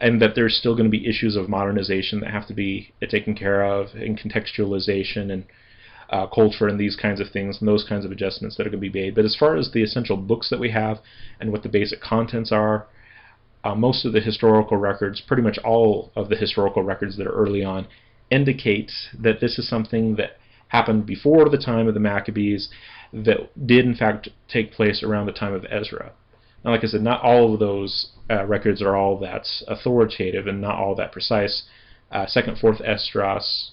and that there's still going to be issues of modernization that have to be taken care of, and contextualization and culture and these kinds of things, and those kinds of adjustments that are going to be made. But as far as the essential books that we have and what the basic contents are, most of the historical records, pretty much all of the historical records that are early on, indicate that this is something that happened before the time of the Maccabees, that did in fact take place around the time of Ezra. Now, like I said, not all of those records are all that authoritative and not all that precise. 2nd, 4th Esdras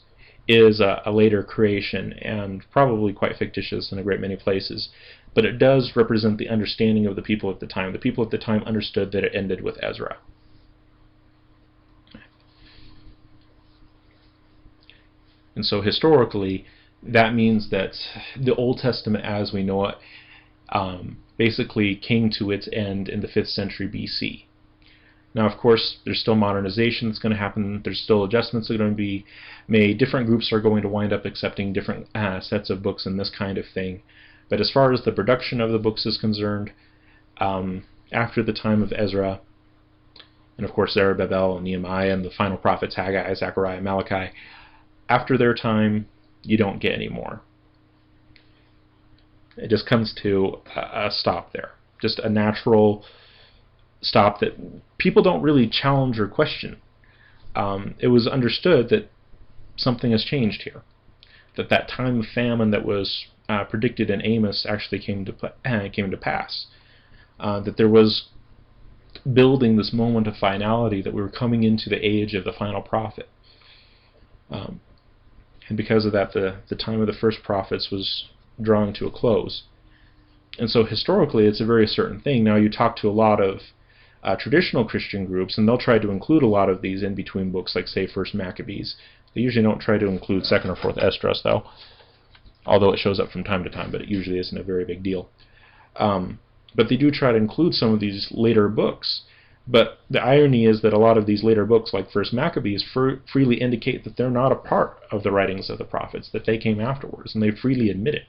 is a later creation and probably quite fictitious in a great many places, but it does represent the understanding of the people at the time. The people at the time understood that it ended with And so historically, that means that the Old Testament as we know it basically came to its end in the 5th century BC. Now, of course, there's still modernization that's going to happen. There's still adjustments that are going to be made. Different groups are going to wind up accepting different sets of books and this kind of thing. But as far as the production of the books is concerned, after the time of Ezra, and of course Zerubbabel and Nehemiah and the final prophets, Haggai, Zechariah, Malachi, after their time, you don't get any more. It just comes to a stop there. Just a natural stop that people don't really challenge or question. It was understood that something has changed here. That time of famine that was predicted in Amos actually came to pass. That there was building this moment of finality, that we were coming into the age of the final prophet. And because of that, the time of the first prophets was drawing to a close. And so historically, it's a very certain thing. Now, you talk to a lot of traditional Christian groups, and they'll try to include a lot of these in between books, like, say, First Maccabees. They usually don't try to include 2nd or 4th Esdras, though, although it shows up from time to time, but it usually isn't a very big deal. But they do try to include some of these later books. But the irony is that a lot of these later books, like First Maccabees, freely indicate that they're not a part of the writings of the prophets, that they came afterwards, and they freely admit it.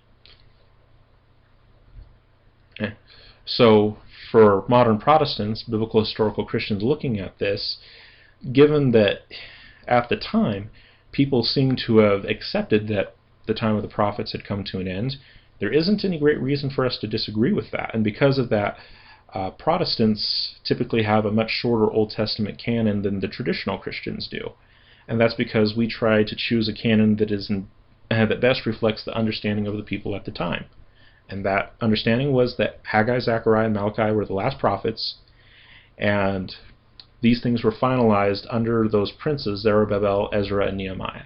So for modern Protestants, biblical historical Christians looking at this, given that at the time people seem to have accepted that the time of the prophets had come to an end, there isn't any great reason for us to disagree with that. And because of that, Protestants typically have a much shorter Old Testament canon than the traditional Christians do. And that's because we try to choose a canon that best reflects the understanding of the people at the time. And that understanding was that Haggai, Zechariah, and Malachi were the last prophets, and these things were finalized under those princes, Zerubbabel, Ezra, and Nehemiah.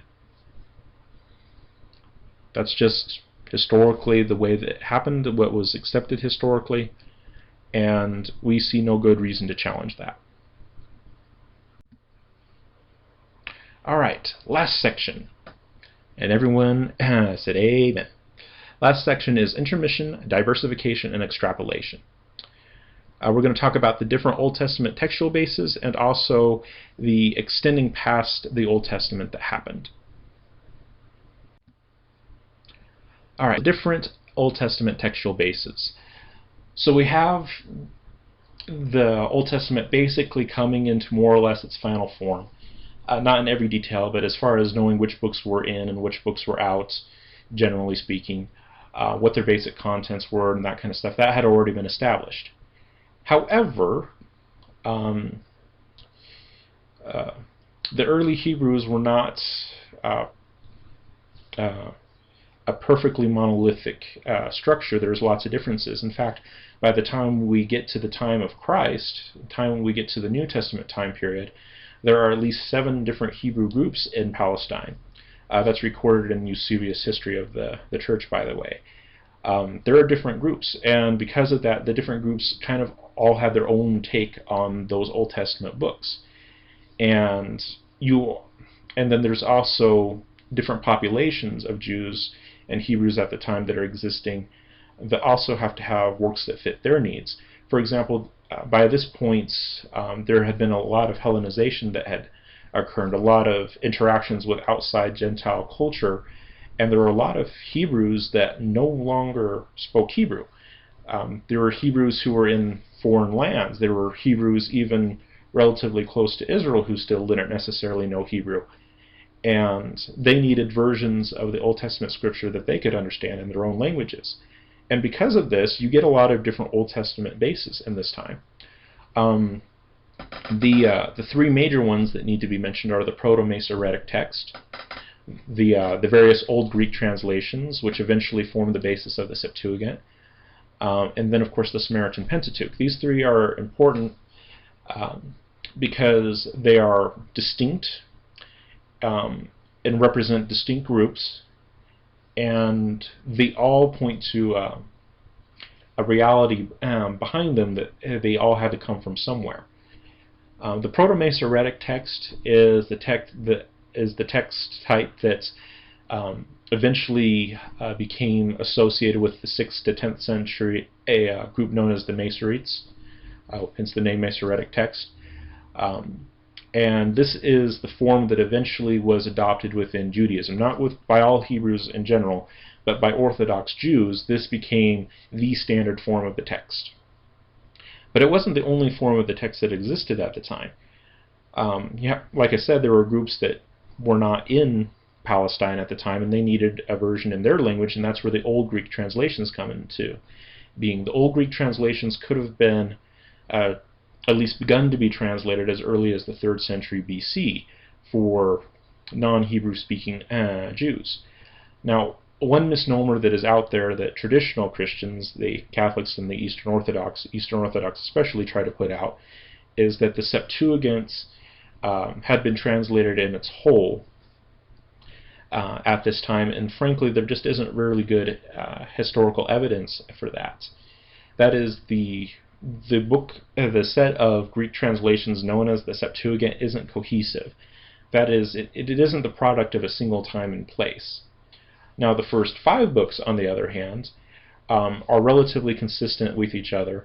That's just historically the way that it happened, what was accepted historically, and we see no good reason to challenge that. Alright, last section. And everyone said amen. Last section is Intermission, Diversification, and Extrapolation. We're going to talk about the different Old Testament textual bases and also the extending past the Old Testament that happened. Alright, different Old Testament textual bases. So we have the Old Testament basically coming into more or less its final form. Not in every detail, but as far as knowing which books were in and which books were out, generally speaking, what their basic contents were and that kind of stuff, that had already been established. However, the early Hebrews were not a perfectly monolithic structure. There's lots of differences. In fact, by the time we get to the time of Christ, the time we get to the New Testament time period, there are at least 7 different Hebrew groups in Palestine. That's recorded in Eusebius' history of the church, by the way. There are different groups, and because of that, the different groups kind of all have their own take on those Old Testament books. And then there's also different populations of Jews and Hebrews at the time that are existing that also have to have works that fit their needs. For example, by this point, there had been a lot of Hellenization that had occurred, a lot of interactions with outside Gentile culture, and there were a lot of Hebrews that no longer spoke Hebrew. There were Hebrews who were in foreign lands. There were Hebrews even relatively close to Israel who still didn't necessarily know Hebrew. And they needed versions of the Old Testament scripture that they could understand in their own languages. And because of this, you get a lot of different Old Testament bases in this time. The 3 major ones that need to be mentioned are the Proto-Masoretic text, the various Old Greek translations, which eventually form the basis of the Septuagint, and then, of course, the Samaritan Pentateuch. These 3 are important because they are distinct and represent distinct groups, and they all point to a reality behind them that they all had to come from somewhere. The Proto-Masoretic text is the text type that eventually became associated with the 6th to 10th century, a group known as the Masoretes, hence the name Masoretic text. And this is the form that eventually was adopted within Judaism, not by all Hebrews in general, but by Orthodox Jews. This became the standard form of the text. But it wasn't the only form of the text that existed at the time. Like I said, there were groups that were not in Palestine at the time, and they needed a version in their language, and that's where the Old Greek translations come into being. The Old Greek translations could have been at least begun to be translated as early as the 3rd century BC for non-Hebrew speaking Jews. Now, one misnomer that is out there that traditional Christians, the Catholics and the Eastern Orthodox especially, try to put out, is that the Septuagint had been translated in its whole at this time, and frankly there just isn't really good historical evidence for that. That is, the set of Greek translations known as the Septuagint isn't cohesive. That is, it isn't the product of a single time and place. Now, the first 5 books, on the other hand, are relatively consistent with each other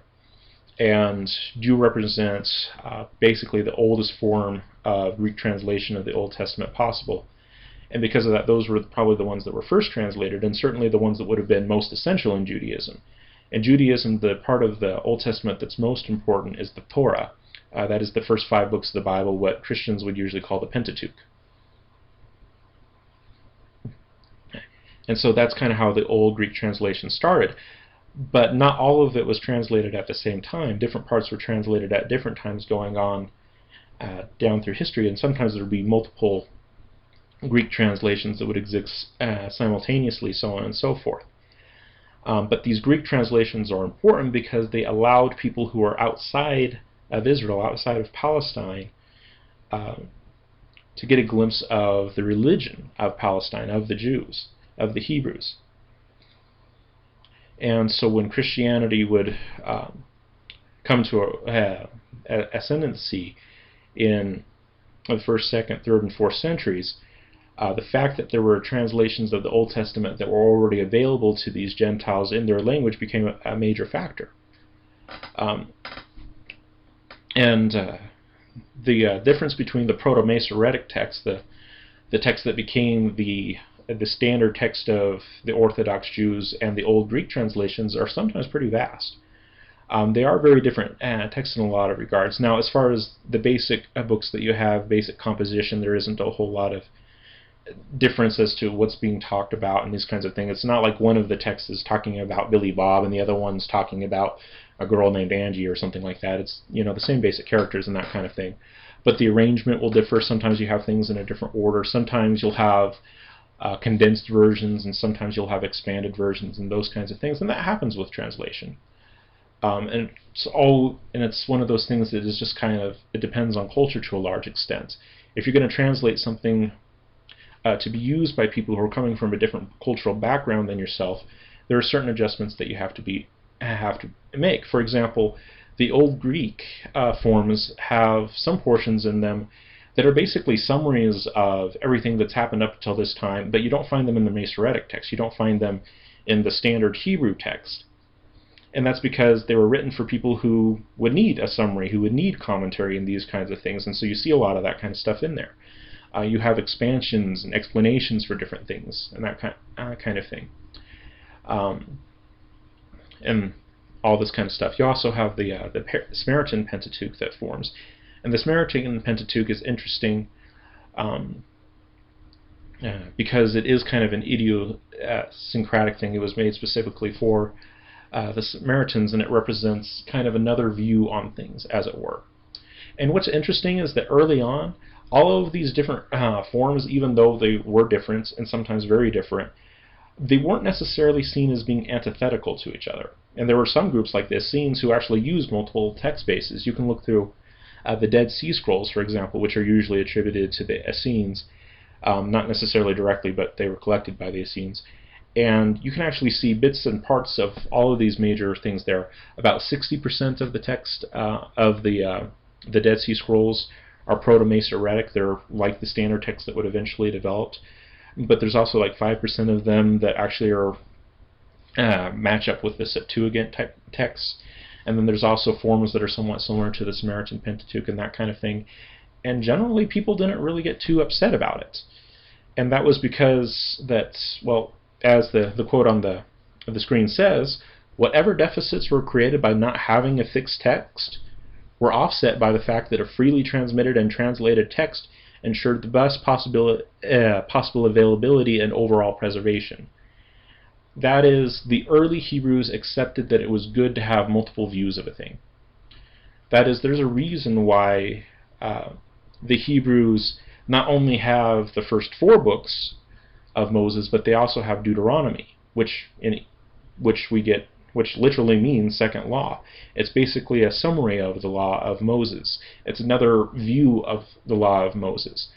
and do represent basically the oldest form of Greek translation of the Old Testament possible. And because of that, those were probably the ones that were first translated, and certainly the ones that would have been most essential in Judaism. In Judaism, the part of the Old Testament that's most important is the Torah. That is the first 5 books of the Bible, what Christians would usually call the Pentateuch. And so that's kind of how the old Greek translation started. But not all of it was translated at the same time. Different parts were translated at different times going on down through history, and sometimes there would be multiple Greek translations that would exist simultaneously, so on and so forth. But these Greek translations are important because they allowed people who are outside of Israel, outside of Palestine, to get a glimpse of the religion of Palestine, of the Jews, of the Hebrews. And so when Christianity would come to ascendancy in the 1st, 2nd, 3rd, and 4th centuries, the fact that there were translations of the Old Testament that were already available to these Gentiles in their language became a major factor. The difference between the Proto-Masoretic text, the text that became the standard text of the Orthodox Jews, and the Old Greek translations are sometimes pretty vast. They are very different texts in a lot of regards. Now, as far as the basic books that you have, basic composition, there isn't a whole lot of difference as to what's being talked about and these kinds of things. It's not like one of the texts is talking about Billy Bob and the other one's talking about a girl named Angie or something like that. It's, the same basic characters and that kind of thing. But the arrangement will differ. Sometimes you have things in a different order. Sometimes you'll have condensed versions, and sometimes you'll have expanded versions and those kinds of things. And that happens with translation. And it's one of those things that is just kind of, it depends on culture to a large extent. If you're going to translate something to be used by people who are coming from a different cultural background than yourself, there are certain adjustments that you have to make. For example, the Old Greek forms have some portions in them that are basically summaries of everything that's happened up until this time, but you don't find them in the Masoretic text. You don't find them in the standard Hebrew text. And that's because they were written for people who would need a summary, who would need commentary and these kinds of things, and so you see a lot of that kind of stuff in there. You have expansions and explanations for different things and that kind of thing. And all this kind of stuff. You also have the Samaritan Pentateuch that forms. And the Samaritan Pentateuch is interesting because it is kind of an idiosyncratic thing. It was made specifically for the Samaritans, and it represents kind of another view on things, as it were. And what's interesting is that early on, all of these different forms, even though they were different and sometimes very different, they weren't necessarily seen as being antithetical to each other. And there were some groups like the Essenes who actually used multiple text bases. You can look through the Dead Sea Scrolls, for example, which are usually attributed to the Essenes, not necessarily directly, but they were collected by the Essenes. And you can actually see bits and parts of all of these major things there. About 60% of the text of the Dead Sea Scrolls are Proto-Masoretic. They're like the standard text that would eventually develop. but there's also like 5% of them that actually are match up with the Septuagint type texts. And then there's also forms that are somewhat similar to the Samaritan Pentateuch and that kind of thing. And generally people didn't really get too upset about it. And that was because that, well, as the quote on the screen says, whatever deficits were created by not having a fixed text were offset by the fact that a freely transmitted and translated text ensured the best possible availability and overall preservation. That is, the early Hebrews accepted that it was good to have multiple views of a thing. That is, there's a reason why the Hebrews not only have the first 4 books of Moses, but they also have Deuteronomy, which literally means second law. It's basically a summary of the law of Moses. It's another view of the law of Moses.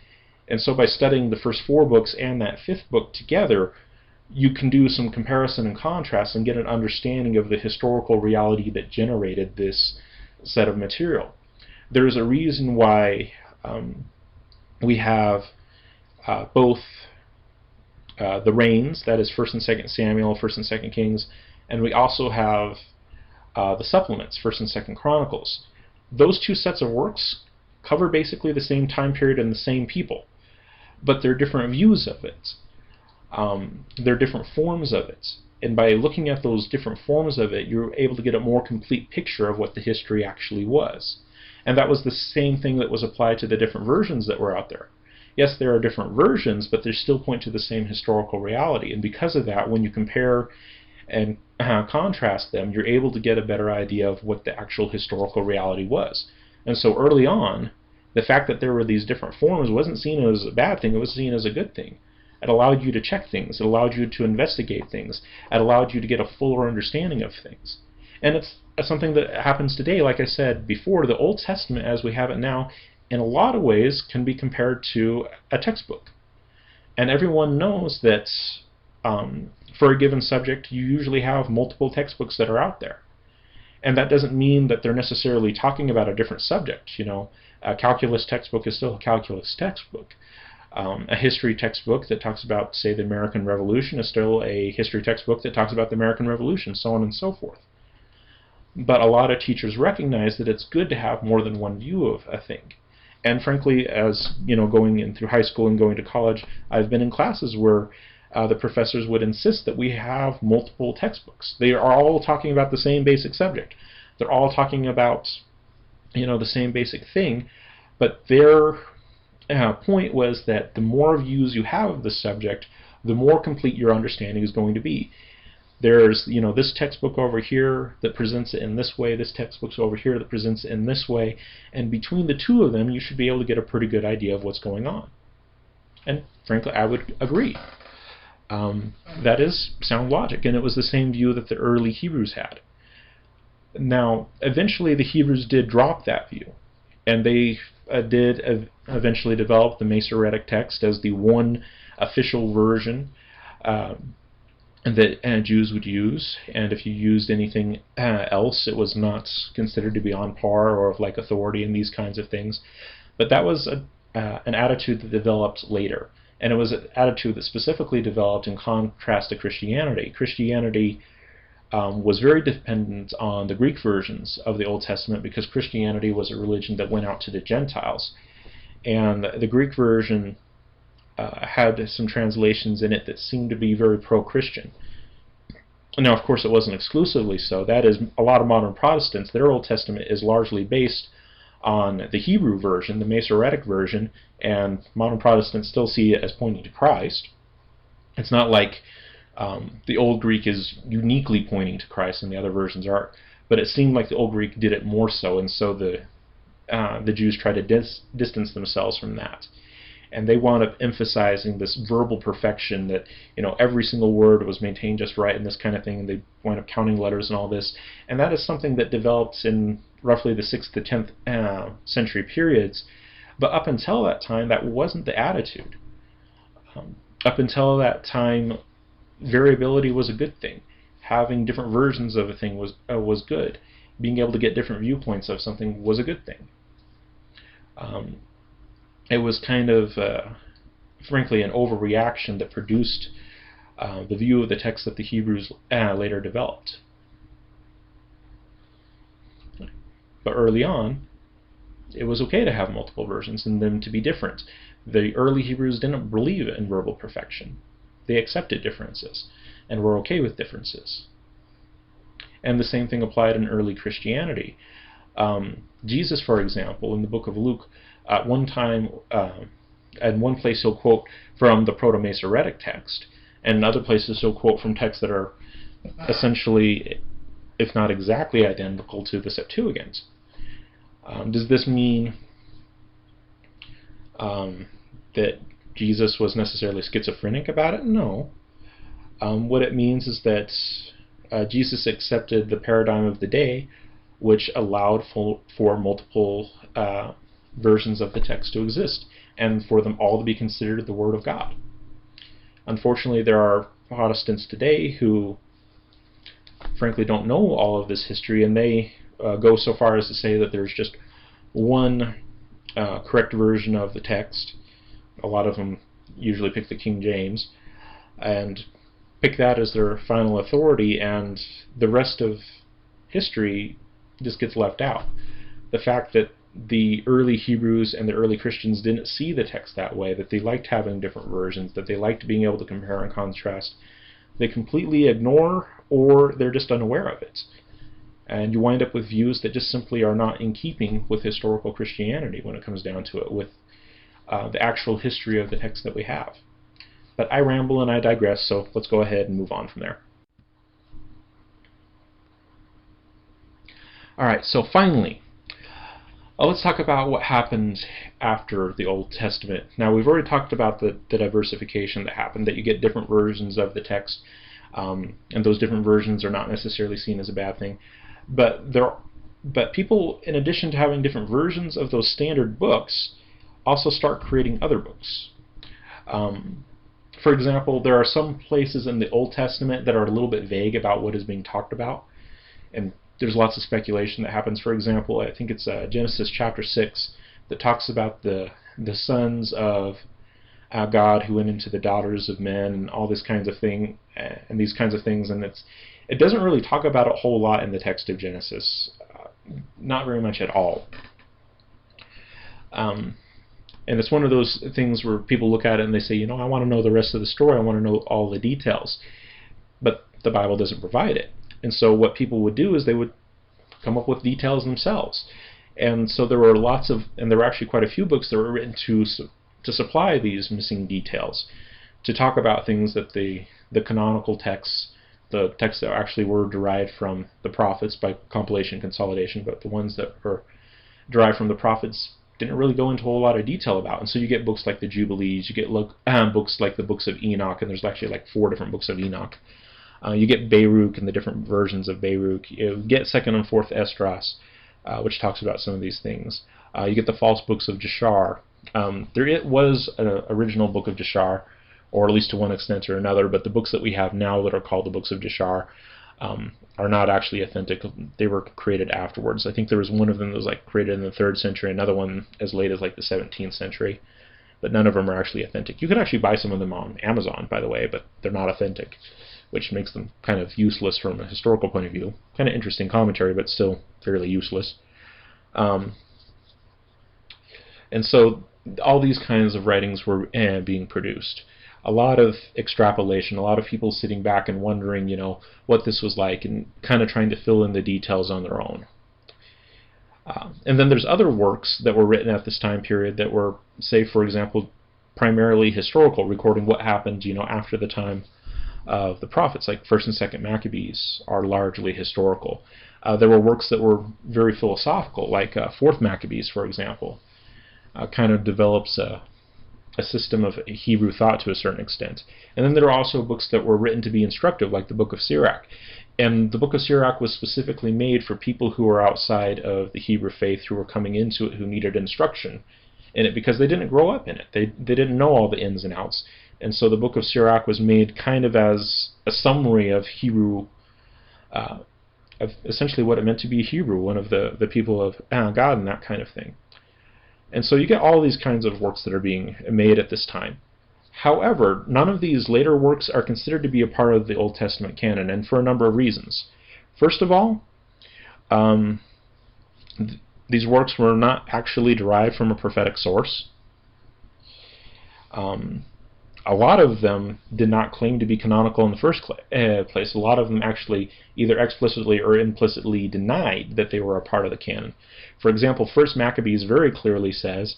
And so by studying the first 4 books and that 5th book together, you can do some comparison and contrast and get an understanding of the historical reality that generated this set of material. There's a reason why we have both the reigns, that is 1st and 2nd Samuel, 1st and 2nd Kings, and we also have the supplements, 1st and 2nd Chronicles. Those 2 sets of works cover basically the same time period and the same people, but they're different views of it. They're different forms of it. And by looking at those different forms of it, you're able to get a more complete picture of what the history actually was. And that was the same thing that was applied to the different versions that were out there. Yes, there are different versions, but they still point to the same historical reality. And because of that, when you compare and contrast them, you're able to get a better idea of what the actual historical reality was. And so early on, the fact that there were these different forms wasn't seen as a bad thing, it was seen as a good thing. It allowed you to check things, it allowed you to investigate things, it allowed you to get a fuller understanding of things. And it's something that happens today. Like I said before, the Old Testament as we have it now, in a lot of ways, can be compared to a textbook. And everyone knows that for a given subject, you usually have multiple textbooks that are out there. And that doesn't mean that they're necessarily talking about a different subject. You know, a calculus textbook is still a calculus textbook. A history textbook that talks about, say, the American Revolution is still a history textbook that talks about the American Revolution, so on and so forth. But a lot of teachers recognize that it's good to have more than one view of a thing. And frankly, as you know, going in through high school and going to college, I've been in classes where the professors would insist that we have multiple textbooks. They are all talking about the same basic subject. They're all talking about, you know, the same basic thing, but their point was that the more views you have of the subject, the more complete your understanding is going to be. There's, you know, this textbook over here that presents it in this way, this textbook's over here that presents it in this way, and between the 2 of them, you should be able to get a pretty good idea of what's going on. And frankly, I would agree. That is sound logic, and it was the same view that the early Hebrews had. Now, eventually the Hebrews did drop that view, and they did eventually develop the Masoretic text as the one official version that Jews would use, and if you used anything else, it was not considered to be on par or of like authority and these kinds of things. But that was an attitude that developed later, and it was an attitude that specifically developed in contrast to Christianity. Christianity was very dependent on the Greek versions of the Old Testament because Christianity was a religion that went out to the Gentiles. And the Greek version had some translations in it that seemed to be very pro-Christian. Now, of course, it wasn't exclusively so. That is, a lot of modern Protestants, their Old Testament is largely based on the Hebrew version, the Masoretic version, and modern Protestants still see it as pointing to Christ. It's not like the Old Greek is uniquely pointing to Christ and the other versions are, but it seemed like the Old Greek did it more so, and so the Jews tried to distance themselves from that. And they wound up emphasizing this verbal perfection that, you know, every single word was maintained just right and this kind of thing, and they wound up counting letters and all this. And that is something that developed in roughly the 6th to 10th century periods. But up until that time, that wasn't the attitude. Up until that time, variability was a good thing. Having different versions of a thing was good. Being able to get different viewpoints of something was a good thing. It was kind of frankly, an overreaction that produced the view of the text that the Hebrews later developed. But early on, it was okay to have multiple versions and them to be different. The early Hebrews didn't believe in verbal perfection. They accepted differences and were okay with differences. And the same thing applied in early Christianity. Jesus, for example, in the book of Luke, at one time, in one place he'll quote from the Proto-Masoretic text, and in other places he'll quote from texts that are essentially, if not exactly identical to the Septuagint. Does this mean that Jesus was necessarily schizophrenic about it? No. What it means is that Jesus accepted the paradigm of the day, which allowed for multiple versions of the text to exist, and for them all to be considered the Word of God. Unfortunately, there are Protestants today who, frankly, don't know all of this history, and they go so far as to say that there's just one correct version of the text. A lot of them usually pick the King James, and pick that as their final authority, and the rest of history just gets left out. The fact that the early Hebrews and the early Christians didn't see the text that way, that they liked having different versions, that they liked being able to compare and contrast, they completely ignore, or they're just unaware of it. And you wind up with views that just simply are not in keeping with historical Christianity when it comes down to it, with the actual history of the text that we have. But I ramble and I digress, so let's go ahead and move on from there. Alright, so finally, let's talk about what happened after the Old Testament. Now, we've already talked about the diversification that happened, that you get different versions of the text, and those different versions are not necessarily seen as a bad thing. But people, in addition to having different versions of those standard books, also start creating other books. For example, there are some places in the Old Testament that are a little bit vague about what is being talked about, and there's lots of speculation that happens. For example, I think it's Genesis chapter 6 that talks about the sons of God who went into the daughters of men and all this kinds of thing, and these kinds of things, and it doesn't really talk about it a whole lot in the text of Genesis, not very much at all. And it's one of those things where people look at it and they say, I want to know the rest of the story, I want to know all the details. But the Bible doesn't provide it. And so what people would do is they would come up with details themselves. And so there were there were actually quite a few books that were written to supply these missing details, to talk about things that the canonical texts, the texts that actually were derived from the prophets by compilation, consolidation, but the ones that were derived from the prophets didn't really go into a whole lot of detail about. And so you get books like the Jubilees, you get books like the books of Enoch, and there's actually like 4 different books of Enoch. You get Baruch and the different versions of Baruch. You get 2nd and 4th Esdras, which talks about some of these things. You get the false books of Jashar. There was an original book of Jashar, or at least to one extent or another, but the books that we have now that are called the books of Jashar are not actually authentic. They were created afterwards. I think there was one of them that was created in the 3rd century, another one as late as the 17th century, but none of them are actually authentic. You can actually buy some of them on Amazon, by the way, but they're not authentic, which makes them kind of useless from a historical point of view. Kind of interesting commentary, but still fairly useless. And so all these kinds of writings were being produced. A lot of extrapolation, a lot of people sitting back and wondering, what this was like, and kind of trying to fill in the details on their own. And then there's other works that were written at this time period that were, say, for example, primarily historical, recording what happened, after the time of the prophets, like 1st and 2nd Maccabees are largely historical. There were works that were very philosophical, like 4th Maccabees, for example, kind of develops a system of Hebrew thought to a certain extent. And then there are also books that were written to be instructive, like the Book of Sirach. And the Book of Sirach was specifically made for people who were outside of the Hebrew faith, who were coming into it, who needed instruction in it, because they didn't grow up in it. They didn't know all the ins and outs. And so the Book of Sirach was made kind of as a summary of Hebrew, of essentially what it meant to be Hebrew, one of the people of God and that kind of thing. And so you get all these kinds of works that are being made at this time. However, none of these later works are considered to be a part of the Old Testament canon, and for a number of reasons. First of all, these works were not actually derived from a prophetic source. A lot of them did not claim to be canonical in the first place. A lot of them actually either explicitly or implicitly denied that they were a part of the canon. For example, 1 Maccabees very clearly says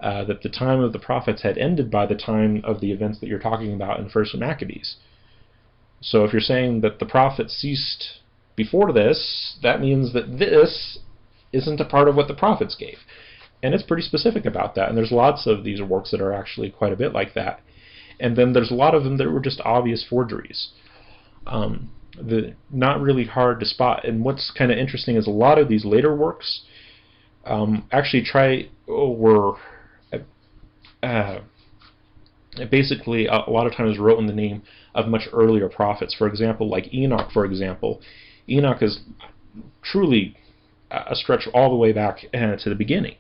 that the time of the prophets had ended by the time of the events that you're talking about in 1 Maccabees. So if you're saying that the prophets ceased before this, that means that this isn't a part of what the prophets gave. And it's pretty specific about that, and there's lots of these works that are actually quite a bit like that. And then there's a lot of them that were just obvious forgeries. Not really hard to spot. And what's kind of interesting is a lot of these later works actually were basically a lot of times wrote in the name of much earlier prophets. For example, like Enoch, for example. Enoch is truly a stretch all the way back to the beginning.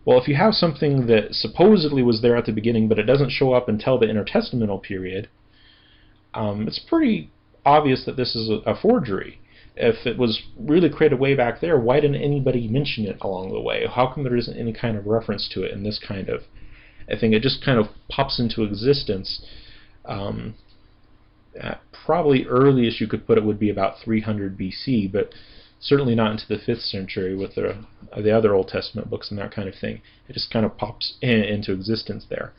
Well, if you have something that supposedly was there at the beginning, but it doesn't show up until the intertestamental period, it's pretty obvious that this is a forgery. If it was really created way back there, why didn't anybody mention it along the way? How come there isn't any kind of reference to it in this kind of thing? It just kind of pops into existence. Probably earliest you could put it would be about 300 BC, but certainly not into the 5th century with the other Old Testament books and that kind of thing. It just kind of pops into existence there.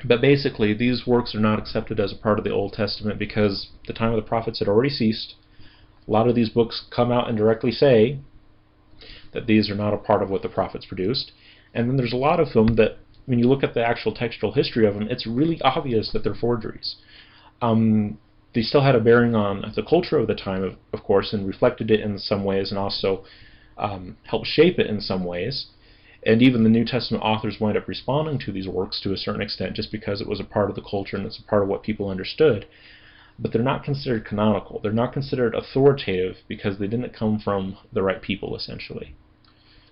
But basically, these works are not accepted as a part of the Old Testament because the time of the prophets had already ceased. A lot of these books come out and directly say that these are not a part of what the prophets produced. And then there's a lot of them that, when you look at the actual textual history of them, it's really obvious that they're forgeries. They still had a bearing on the culture of the time, of course, and reflected it in some ways, and also helped shape it in some ways. And even the New Testament authors wind up responding to these works to a certain extent just because it was a part of the culture and it's a part of what people understood. But they're not considered canonical. They're not considered authoritative because they didn't come from the right people, essentially.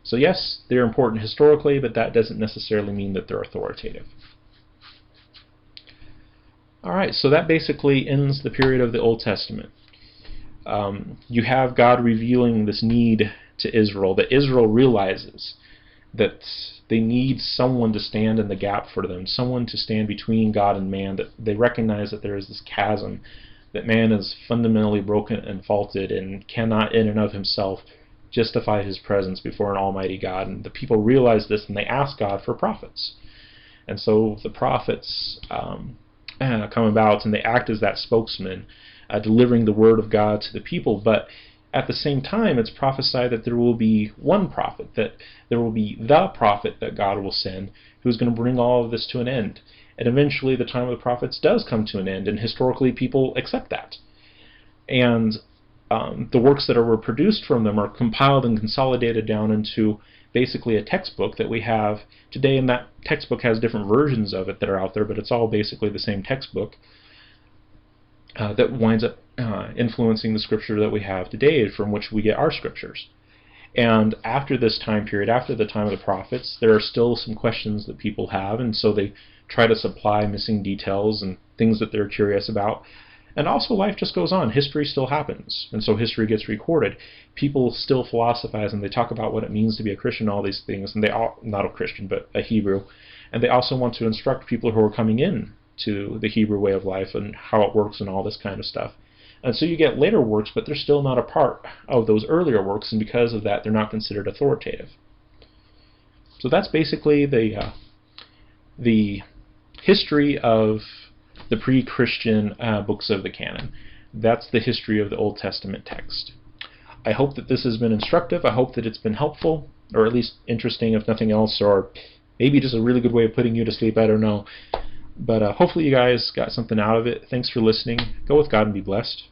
So yes, they're important historically, but that doesn't necessarily mean that they're authoritative. Alright, so that basically ends the period of the Old Testament. You have God revealing this need to Israel, that Israel realizes that they need someone to stand in the gap for them, someone to stand between God and man, that they recognize that there is this chasm, that man is fundamentally broken and faulted and cannot in and of himself justify his presence before an almighty God. And the people realize this and they ask God for prophets. And so the prophets come about and they act as that spokesman, delivering the word of God to the people. But at the same time, it's prophesied that there will be one prophet, that there will be the prophet that God will send, who's going to bring all of this to an end. And eventually the time of the prophets does come to an end, and historically people accept that. And the works that were produced from them are compiled and consolidated down into basically a textbook that we have today, and that textbook has different versions of it that are out there, but it's all basically the same textbook that winds up influencing the scripture that we have today, from which we get our scriptures. And after this time period, after the time of the prophets, there are still some questions that people have, and so they try to supply missing details and things that they're curious about. And also life just goes on. History still happens, and so history gets recorded. People still philosophize and they talk about what it means to be a Christian, all these things, and they all, not a Christian, but a Hebrew, and they also want to instruct people who are coming in to the Hebrew way of life and how it works and all this kind of stuff. And so you get later works, but they're still not a part of those earlier works, and because of that, they're not considered authoritative. So that's basically the history of the pre-Christian books of the canon. That's the history of the Old Testament text. I hope that this has been instructive. I hope that it's been helpful, or at least interesting if nothing else, or maybe just a really good way of putting you to sleep, I don't know. But hopefully you guys got something out of it. Thanks for listening. Go with God and be blessed.